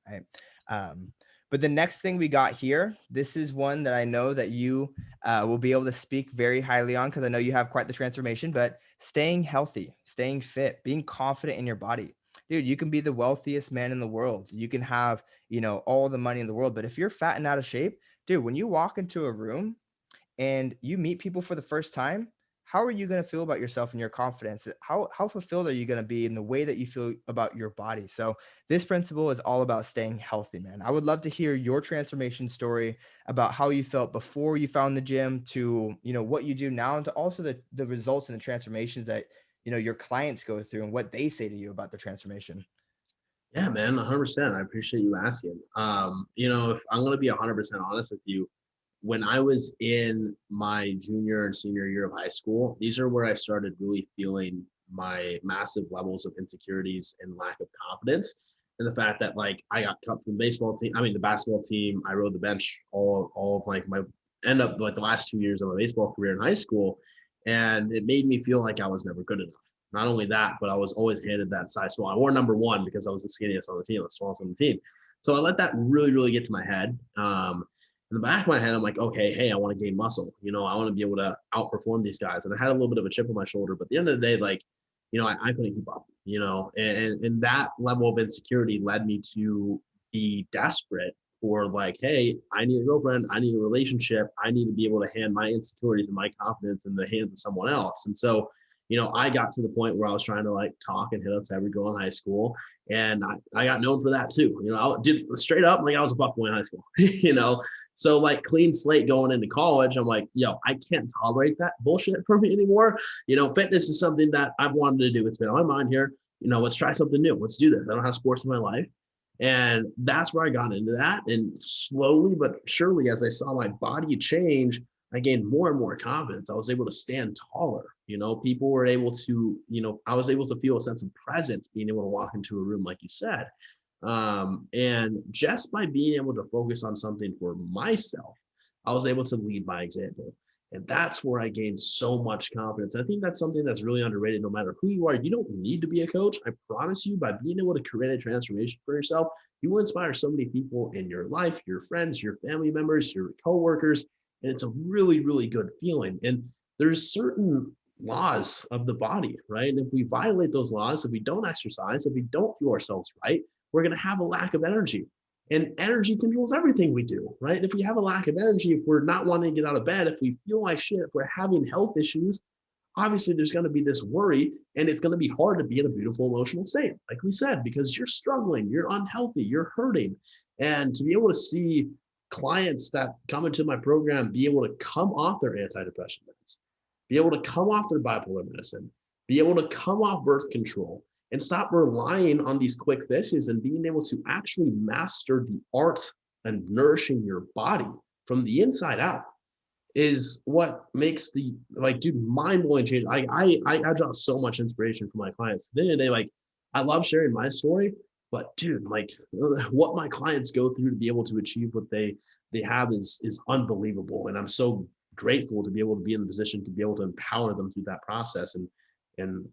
Right. Um, but the next thing we got here, this is one that I know that you will be able to speak very highly on because I know you have quite the transformation, but staying healthy, staying fit, being confident in your body. Dude, you can be the wealthiest man in the world. You can have, all the money in the world. But if you're fat and out of shape, dude, when you walk into a room and you meet people for the first time, how are you going to feel about yourself and your confidence? How fulfilled are you going to be in the way that you feel about your body? So this principle is all about staying healthy, man. I would love to hear your transformation story about how you felt before you found the gym to, what you do now, and to also the results and the transformations that, your clients go through and what they say to you about the transformation. Yeah, man, 100%. I appreciate you asking. If I'm going to be 100% honest with you, when I was in my junior and senior year of high school, these are where I started really feeling my massive levels of insecurities and lack of confidence. And the fact that like I got cut from the baseball team, I mean the basketball team, I rode the bench all of like my end up like the last 2 years of my baseball career in high school. And it made me feel like I was never good enough. Not only that, but I was always handed that size small. I wore number one because I was the skinniest on the team, the smallest on the team. So I let that really, really get to my head. In the back of my head, I'm like, okay, hey, I want to gain muscle. I want to be able to outperform these guys. And I had a little bit of a chip on my shoulder, but at the end of the day, like, I couldn't keep up, and that level of insecurity led me to be desperate for like, hey, I need a girlfriend, I need a relationship, I need to be able to hand my insecurities and my confidence in the hands of someone else. And so, I got to the point where I was trying to like talk and hit up to every girl in high school. And I got known for that too. I did straight up like I was a fuck boy in high school, So like clean slate going into college, I'm like, yo, I can't tolerate that bullshit for me anymore. Fitness is something that I've wanted to do. It's been on my mind here. Let's try something new. Let's do this. I don't have sports in my life. And that's where I got into that. And slowly but surely, as I saw my body change, I gained more and more confidence. I was able to stand taller. People were able to, I was able to feel a sense of presence being able to walk into a room, like you said. And just by being able to focus on something for myself, I was able to lead by example. And that's where I gained so much confidence. I think that's something that's really underrated. No matter who you are, you don't need to be a coach. I promise you, by being able to create a transformation for yourself, you will inspire so many people in your life, your friends, your family members, your coworkers. And it's a really, really good feeling. And there's certain laws of the body, right? And if we violate those laws, if we don't exercise, if we don't feel ourselves right, we're going to have a lack of energy. And energy controls everything we do, right? And if we have a lack of energy, if we're not wanting to get out of bed, if we feel like shit, if we're having health issues, obviously there's going to be this worry, and it's going to be hard to be in a beautiful emotional state, like we said, because you're struggling, you're unhealthy, you're hurting. And to be able to see clients that come into my program be able to come off their antidepressant meds, be able to come off their bipolar medicine, be able to come off birth control, and stop relying on these quick fixes and being able to actually master the art and nourishing your body from the inside out is what makes the like dude mind-blowing change. I draw so much inspiration from my clients. At the end of the day, like I love sharing my story, but dude, like what my clients go through to be able to achieve what they have is unbelievable. And I'm so grateful to be able to be in the position to be able to empower them through that process and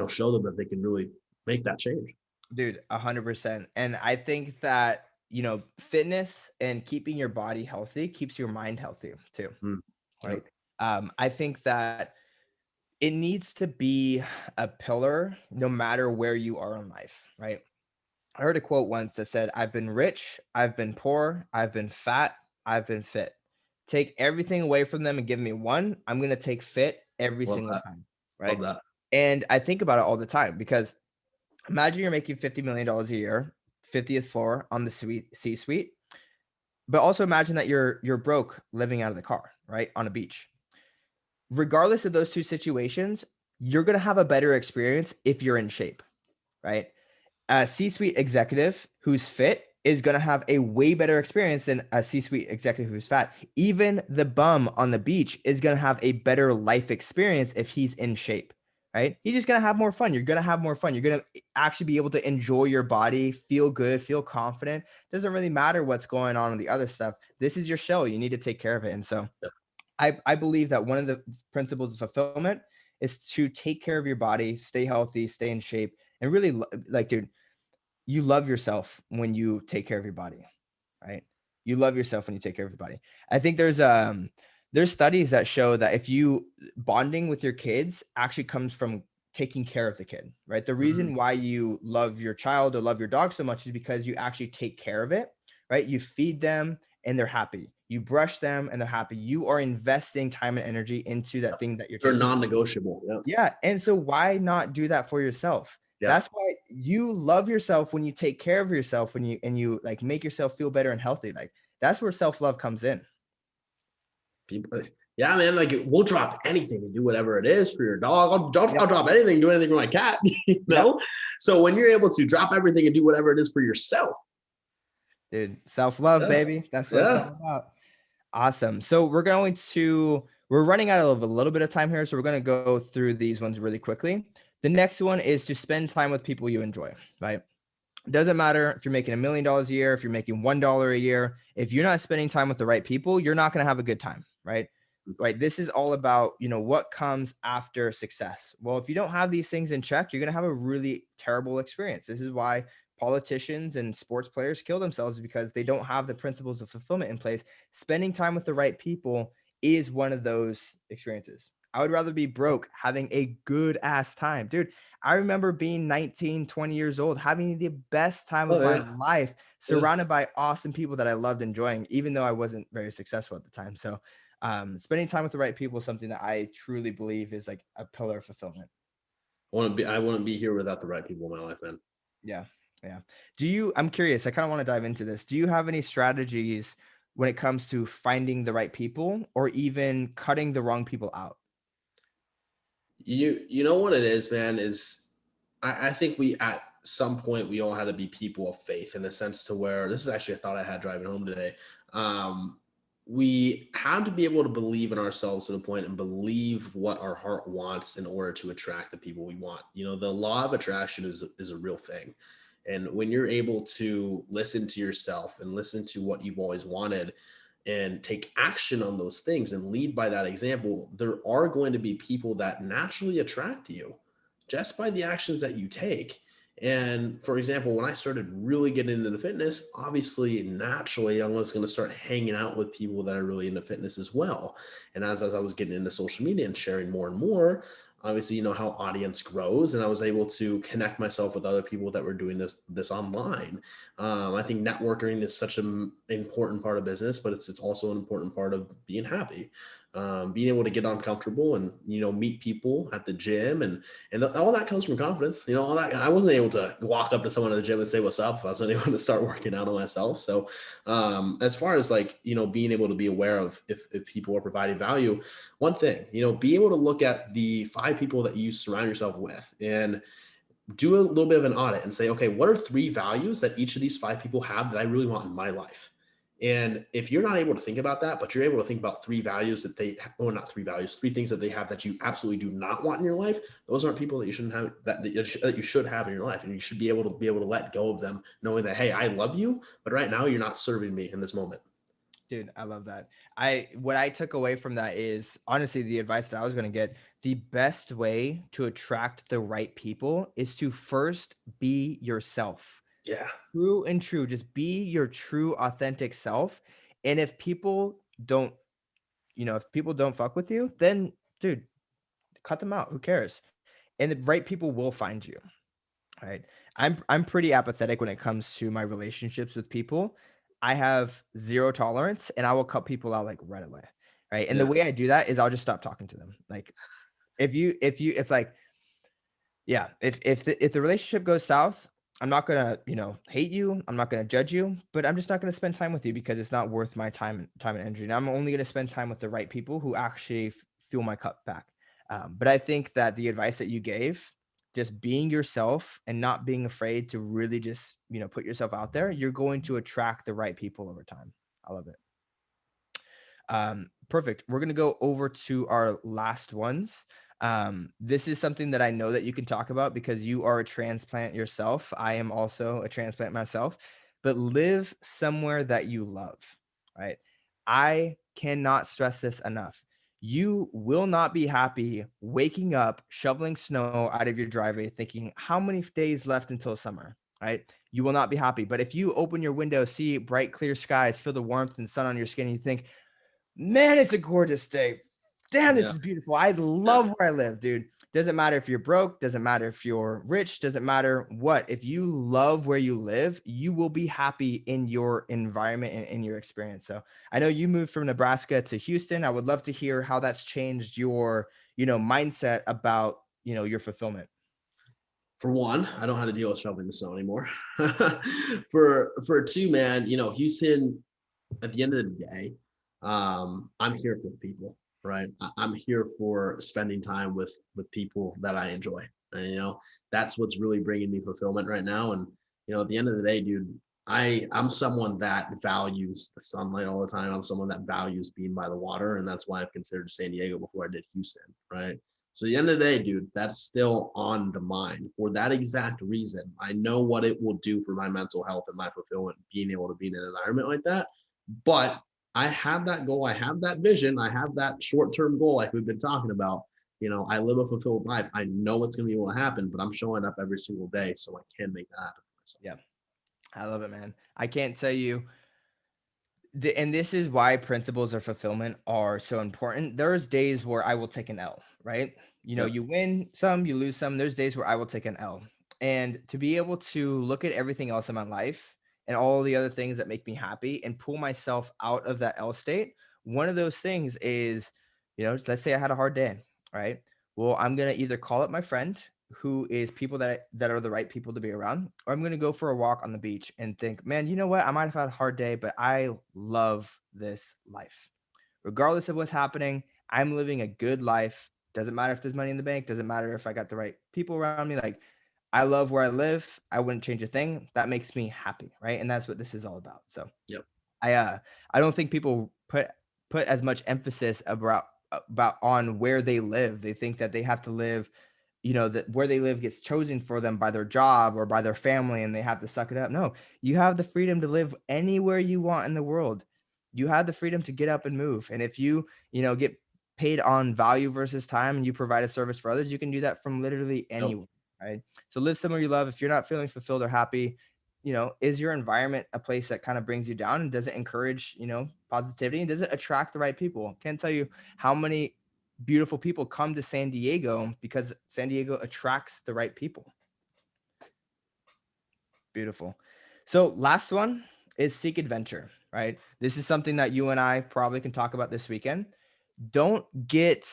show them that they can really make that change. Dude, 100%. And I think that, fitness and keeping your body healthy keeps your mind healthy too, Mm. Yep. right? I think that it needs to be a pillar no matter where you are in life, right? I heard a quote once that said, "I've been rich, I've been poor, I've been fat, I've been fit. Take everything away from them and give me one. I'm going to take fit every Love single that. time." Love Right. that. And I think about it all the time because imagine you're making $50 million a year, 50th floor on the C suite. But also imagine that you're broke living out of the car, right? On a beach. Regardless of those two situations, you're going to have a better experience if you're in shape, right? A C-suite executive who's fit is going to have a way better experience than a C-suite executive who's fat. Even the bum on the beach is going to have a better life experience if he's in shape, right? He's just going to have more fun. You're going to have more fun. You're going to actually be able to enjoy your body, feel good, feel confident. Doesn't really matter what's going on in the other stuff. This is your show. You need to take care of it. And so Yeah. I believe that one of the principles of fulfillment is to take care of your body, stay healthy, stay in shape, and really like, dude, you love yourself when you take care of your body, right? You love yourself when you take care of your body. I think there's studies that show that if you bonding with your kids actually comes from taking care of the kid, right? The Mhm. reason why you love your child or love your dog so much is because you actually take care of it, right? You feed them and they're happy. You brush them and they're happy. You are investing time and energy into that thing that you're They're taking. non-negotiable. Yeah. Yeah, and so why not do that for yourself? Yeah. That's why you love yourself when you take care of yourself, when you like make yourself feel better and healthy. Like that's where self-love comes in. People, yeah, man, like we'll drop anything to do whatever it is for your dog. I'll Yep. drop anything, do anything for my cat, you Yep. know? So when you're able to drop everything and do whatever it is for yourself, Dude, self-love, yeah, baby. That's what it's yeah. all about. Awesome. So we're running out of a little bit of time here, so we're going to go through these ones really quickly. The next one is to spend time with people you enjoy, right? It doesn't matter if you're making $1 million a year, if you're making $1 a year. If you're not spending time with the right people, you're not going to have a good time, right? Right. This is all about, what comes after success. Well, if you don't have these things in check, you're going to have a really terrible experience. This is why politicians and sports players kill themselves because they don't have the principles of fulfillment in place. Spending time with the right people is one of those experiences. I would rather be broke having a good ass time. Dude, I remember being 19, 20 years old, having the best time Oh of my yeah, life, yeah. surrounded by awesome people that I loved enjoying, even though I wasn't very successful at the time. So, spending time with the right people is something that I truly believe is like a pillar of fulfillment. I wouldn't be here without the right people in my life, man. Yeah. Yeah. I'm curious, I kind of want to dive into this. Do you have any strategies when it comes to finding the right people or even cutting the wrong people out? You know what it is, man, is I think we at some point we all had to be people of faith in a sense to where this is actually a thought I had driving home today. Um, we had to be able to believe in ourselves to the point and believe what our heart wants in order to attract the people we want. You know, the law of attraction is a real thing. And when you're able to listen to yourself and listen to what you've always wanted and take action on those things and lead by that example, there are going to be people that naturally attract you just by the actions that you take. And for example, when I started really getting into the fitness, obviously, naturally, I was going to start hanging out with people that are really into fitness as well. And as I was getting into social media and sharing more and more, obviously, you know how audience grows, and I was able to connect myself with other people that were doing this online. I think networking is such an important part of business, but it's also an important part of being happy. Being able to get uncomfortable and meet people at the gym and all that comes from confidence. You know, all that I wasn't able to walk up to someone at the gym and say what's up if I wasn't able to start working out on myself. So as far as like being able to be aware of if people are providing value, one thing be able to look at the 5 people that you surround yourself with and do a little bit of an audit and say, okay, what are 3 values that each of these 5 people have that I really want in my life? And if you're not able to think about that, but you're able to think about 3 values that they, or not 3 values, 3 things that they have that you absolutely do not want in your life, those aren't people that you shouldn't have that you should have in your life. And you should be able to let go of them, knowing that, hey, I love you, but right now you're not serving me in this moment. Dude, I love that. What I took away from that is honestly the advice that I was going to get. The best way to attract the right people is to first be yourself. Yeah. True and true. Just be your true authentic self. And if people don't fuck with you, then dude, cut them out. Who cares? And the right people will find you. right? I'm pretty apathetic when it comes to my relationships with people. I have 0 tolerance, and I will cut people out, like, right away, right? And the Yeah. way I do that is I'll just stop talking to them. Like, if like yeah, if the relationship goes south, I'm not gonna, hate you, I'm not gonna judge you, but I'm just not gonna spend time with you because it's not worth my time and energy, and I'm only gonna spend time with the right people who actually fuel my cup back. But I think that the advice that you gave, just being yourself and not being afraid to really just, put yourself out there, you're going to attract the right people over time. I love it. Perfect. We're gonna go over to our last ones. This is something that I know that you can talk about because you are a transplant yourself. I am also a transplant myself, but live somewhere that you love, right? I cannot stress this enough. You will not be happy waking up, shoveling snow out of your driveway, thinking, how many days left until summer, right? You will not be happy. But if you open your window, see bright, clear skies, feel the warmth and sun on your skin, and you think, man, it's a gorgeous day. Damn, this Yeah. is beautiful. I Yeah. love where I live, dude. Doesn't matter if you're broke, doesn't matter if you're rich, doesn't matter what. If you love where you live, you will be happy in your environment and in your experience. So I know you moved from Nebraska to Houston. I would love to hear how that's changed your, mindset about, your fulfillment. For one, I don't have to deal with shoveling the snow anymore. For two, man, Houston, at the end of the day, I'm here for the people, right? I'm here for spending time with people that I enjoy, and that's what's really bringing me fulfillment right now. And at the end of the day, dude, I'm someone that values the sunlight all the time. I'm someone that values being by the water, and that's why I've considered San Diego before I did Houston, right? So at the end of the day, dude, that's still on the mind for that exact reason. I know what it will do for my mental health and my fulfillment, being able to be in an environment like that. But I have that goal. I have that vision. I have that short-term goal, like we've been talking about. I live a fulfilled life. I know what's going to be able to happen, but I'm showing up every single day so I can make that happen for myself. Yeah, I love it, man. I can't tell you and this is why principles of fulfillment are so important. There's days where I will take an L, right? Yep. You win some, you lose some. There's days where I will take an L. And to be able to look at everything else in my life and all the other things that make me happy and pull myself out of that L state, one of those things is, let's say I had a hard day, right? Well, I'm going to either call up my friend who is people that are the right people to be around, or I'm going to go for a walk on the beach and think, man, you know what? I might have had a hard day, but I love this life. Regardless of what's happening, I'm living a good life. Doesn't matter if there's money in the bank, doesn't matter if I got the right people around me. Like, I love where I live. I wouldn't change a thing. That makes me happy, right? And that's what this is all about. So Yep. I uh I don't think people put as much emphasis about on where they live. They think that they have to live, that where they live gets chosen for them by their job or by their family and they have to suck it up. No, you have the freedom to live anywhere you want in the world. You have the freedom to get up and move. And if you, get paid on value versus time and you provide a service for others, you can do that from literally Yep. anywhere, right? So live somewhere you love. If you're not feeling fulfilled or happy, is your environment a place that kind of brings you down and does it encourage, positivity and does it attract the right people? Can't tell you how many beautiful people come to San Diego because San Diego attracts the right people. Beautiful. So last one is seek adventure, right? This is something that you and I probably can talk about this weekend. Don't get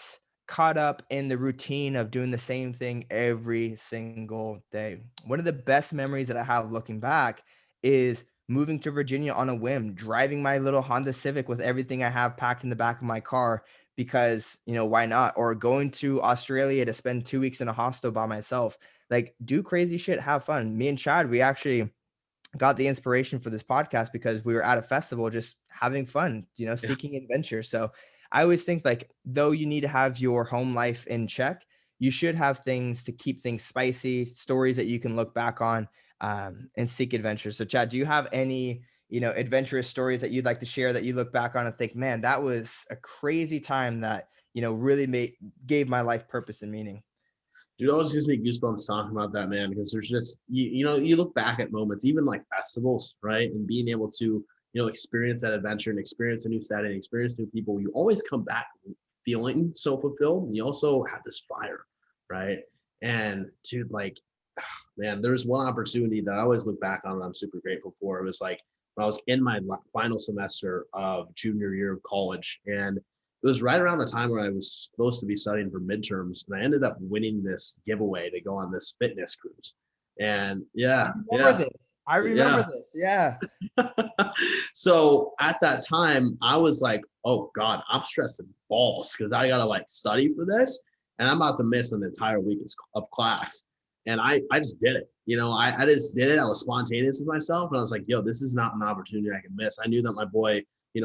caught up in the routine of doing the same thing every single day. One of the best memories that I have looking back is moving to Virginia on a whim, driving my little Honda Civic with everything I have packed in the back of my car because, why not? Or going to Australia to spend 2 weeks in a hostel by myself. Like, do crazy shit, have fun. Me and Chad, we actually got the inspiration for this podcast because we were at a festival just having fun, Yeah. seeking adventure. So I always think like though you need to have your home life in check, you should have things to keep things spicy, stories that you can look back on and seek adventure. So Chad, do you have any, adventurous stories that you'd like to share that you look back on and think, man, that was a crazy time that, really gave my life purpose and meaning? Dude, it always gives me goosebumps talking about that, man, because there's just you look back at moments, even like festivals, right? And being able to, experience that adventure and experience a new setting, experience new people, you always come back feeling so fulfilled. And you also have this fire, right? And dude, like Man, there's one opportunity that I always look back on that I'm super grateful for. It was like when I was in my final semester of junior year of college, and it was right around the time where I was supposed to be studying for midterms, and I ended up winning this giveaway to go on this fitness cruise. And I remember this. I remember yeah. this. Yeah. So at that time, I was like, oh God, I'm stressing balls because I gotta like study for this and I'm about to miss an entire week of class. And I just did it. I just did it. I was spontaneous with myself. And I was like, yo, this is not an opportunity I can miss. I knew that my boy,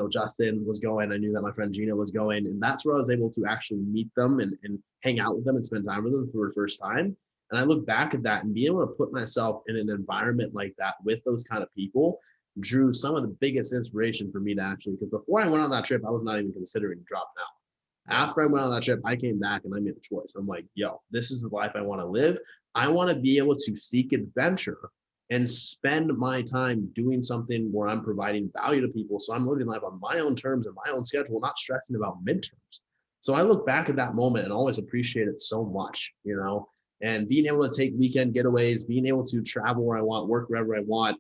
Justin was going. I knew that my friend Gina was going. And that's where I was able to actually meet them and hang out with them and spend time with them for the first time. And I look back at that and being able to put myself in an environment like that with those kind of people drew some of the biggest inspiration for me to actually, because before I went on that trip, I was not even considering dropping out. After I went on that trip, I came back and I made a choice. I'm like, yo, this is the life I want to live. I want to be able to seek adventure and spend my time doing something where I'm providing value to people. So I'm living life on my own terms and my own schedule, not stressing about midterms. So I look back at that moment and always appreciate it so much, and being able to take weekend getaways, being able to travel where I want, work wherever I want,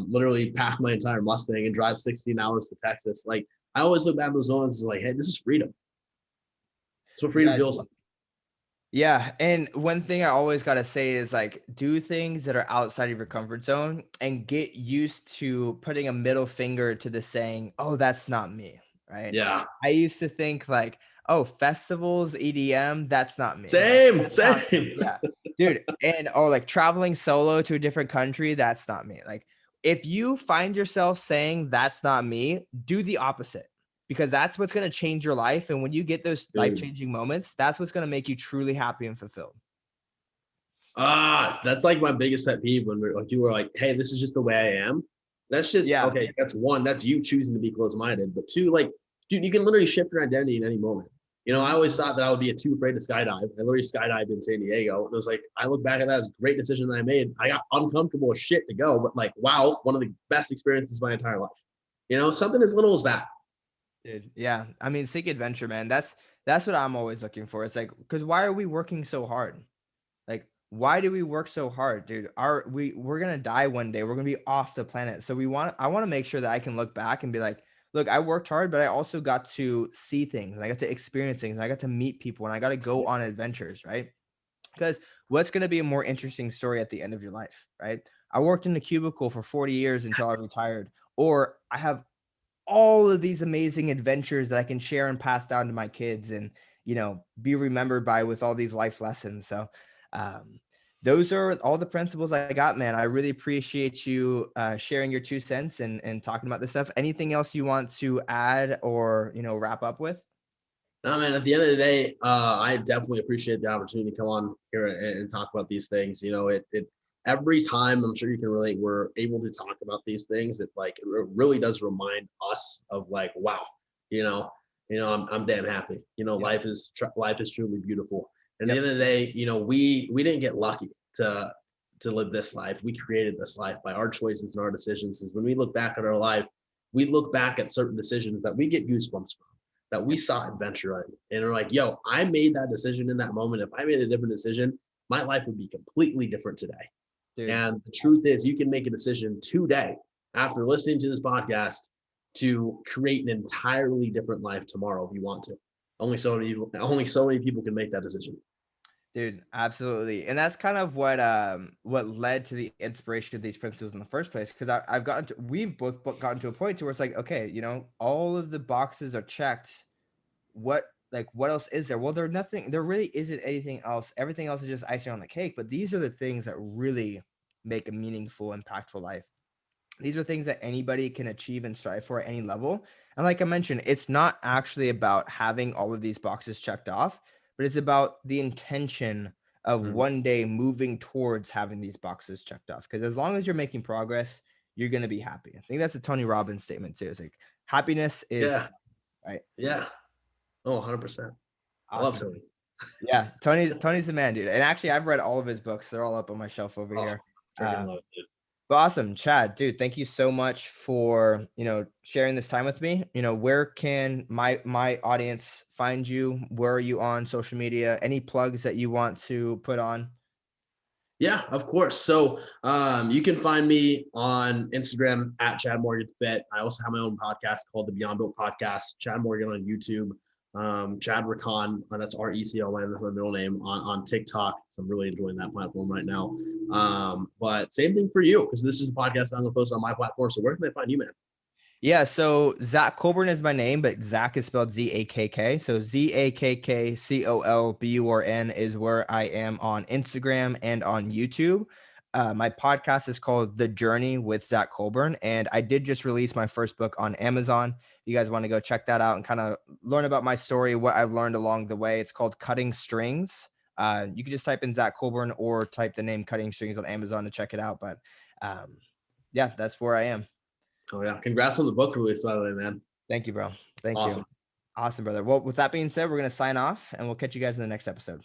literally pack my entire Mustang and drive 16 hours to Texas. Like I always look back at those moments as like, hey, this is freedom. That's what freedom Yeah. feels like. Yeah, and one thing I always gotta say is, like, do things that are outside of your comfort zone and get used to putting a middle finger to the saying, "Oh, that's not me," right? Yeah. I used to think like, "Oh, festivals, EDM, that's not me. Same, That's not me." same. Yeah, dude, and oh, like, traveling solo to a different country, that's not me. Like, if you find yourself saying, "That's not me," do the opposite because that's what's going to change your life. And when you get those life Dude. changing moments, that's what's going to make you truly happy and fulfilled. That's like my biggest pet peeve when we're like you were like, hey, this is just the way I am. That's just Yeah, okay. That's one. That's you choosing to be closed-minded. But two, like, dude, you can literally shift your identity in any moment. I always thought that I would be too afraid to skydive. I literally skydived in San Diego. And it was like, I look back at that as a great decision that I made. I got uncomfortable as shit to go, but like, wow, one of the best experiences of my entire life. Something as little as that. dude. Yeah. I mean, seek adventure, man. That's what I'm always looking for. It's like, because why are we working so hard? Like, why do we work so hard, dude? We're gonna die one day. We're gonna be off the planet. So I want to make sure that I can look back and be like, look, I worked hard, but I also got to see things and I got to experience things and I got to meet people and I got to go on adventures, right? Because what's going to be a more interesting story at the end of your life, right? I worked in a cubicle for 40 years until I retired, or I have all of these amazing adventures that I can share and pass down to my kids and, be remembered by with all these life lessons. So, um, those are all the principles I got, man. I really appreciate you sharing your 2 cents and talking about this stuff. Anything else you want to add or, wrap up with? No, man, at the end of the day, I definitely appreciate the opportunity to come on here and talk about these things. It every time I'm sure you can relate, we're able to talk about these things. It really does remind us of like, wow, you know, I'm damn happy. Yep. Life is truly beautiful. And at the Yep. end of the day, we didn't get lucky to live this life. We created this life by our choices and our decisions. Is when we look back at our life, we look back at certain decisions that we get goosebumps from that we saw adventure in. And are like, yo, I made that decision in that moment. If I made a different decision, my life would be completely different today. Dude. And the truth is, you can make a decision today after listening to this podcast to create an entirely different life tomorrow if you want to. Only so many people can make that decision. Dude, absolutely. And that's kind of what led to the inspiration of these principles in the first place. Because we've both gotten to a point to where it's like, okay, all of the boxes are checked. What else is there? Well, there really isn't anything else. Everything else is just icing on the cake. But these are the things that really make a meaningful, impactful life. These are things that anybody can achieve and strive for at any level. And like I mentioned, it's not actually about having all of these boxes checked off, but it's about the intention of Mhm. one day moving towards having these boxes checked off. Because as long as you're making progress, you're going to be happy. I think that's a Tony Robbins statement too. It's like happiness is Yeah. right. Yeah. Oh, 100%. I love Awesome. Tony. Yeah, Tony's the man, dude. And actually, I've read all of his books. They're all up on my shelf over Oh, here. freaking love it. But awesome, Chad, dude, thank you so much for, sharing this time with me. Where can my audience find you? Where are you on social media? Any plugs that you want to put on? Yeah, of course. So you can find me on Instagram at Chad Morgan Fit. I also have my own podcast called the Beyond Built Podcast. Chad Morgan on YouTube. Chad Recon, that's RECON, that's my middle name on TikTok. So I'm really enjoying that platform right now. But same thing for you, because this is a podcast I'm gonna post on my platform. So where can they find you, man? Yeah, so Zach Colburn is my name, but Zach is spelled Z-A-K-K. So ZAKKCOLBURN is where I am on Instagram and on YouTube. My podcast is called The Journey with Zach Colburn, and I did just release my first book on Amazon. You guys want to go check that out and kind of learn about my story, what I've learned along the way. It's called Cutting Strings. You can just type in Zach Colburn or type the name Cutting Strings on Amazon to check it out. But yeah, that's where I am. Oh yeah, congrats on the book release, by the way, man. Thank you, bro. Thank you. Awesome. Awesome, brother. Well, with that being said, we're going to sign off and we'll catch you guys in the next episode.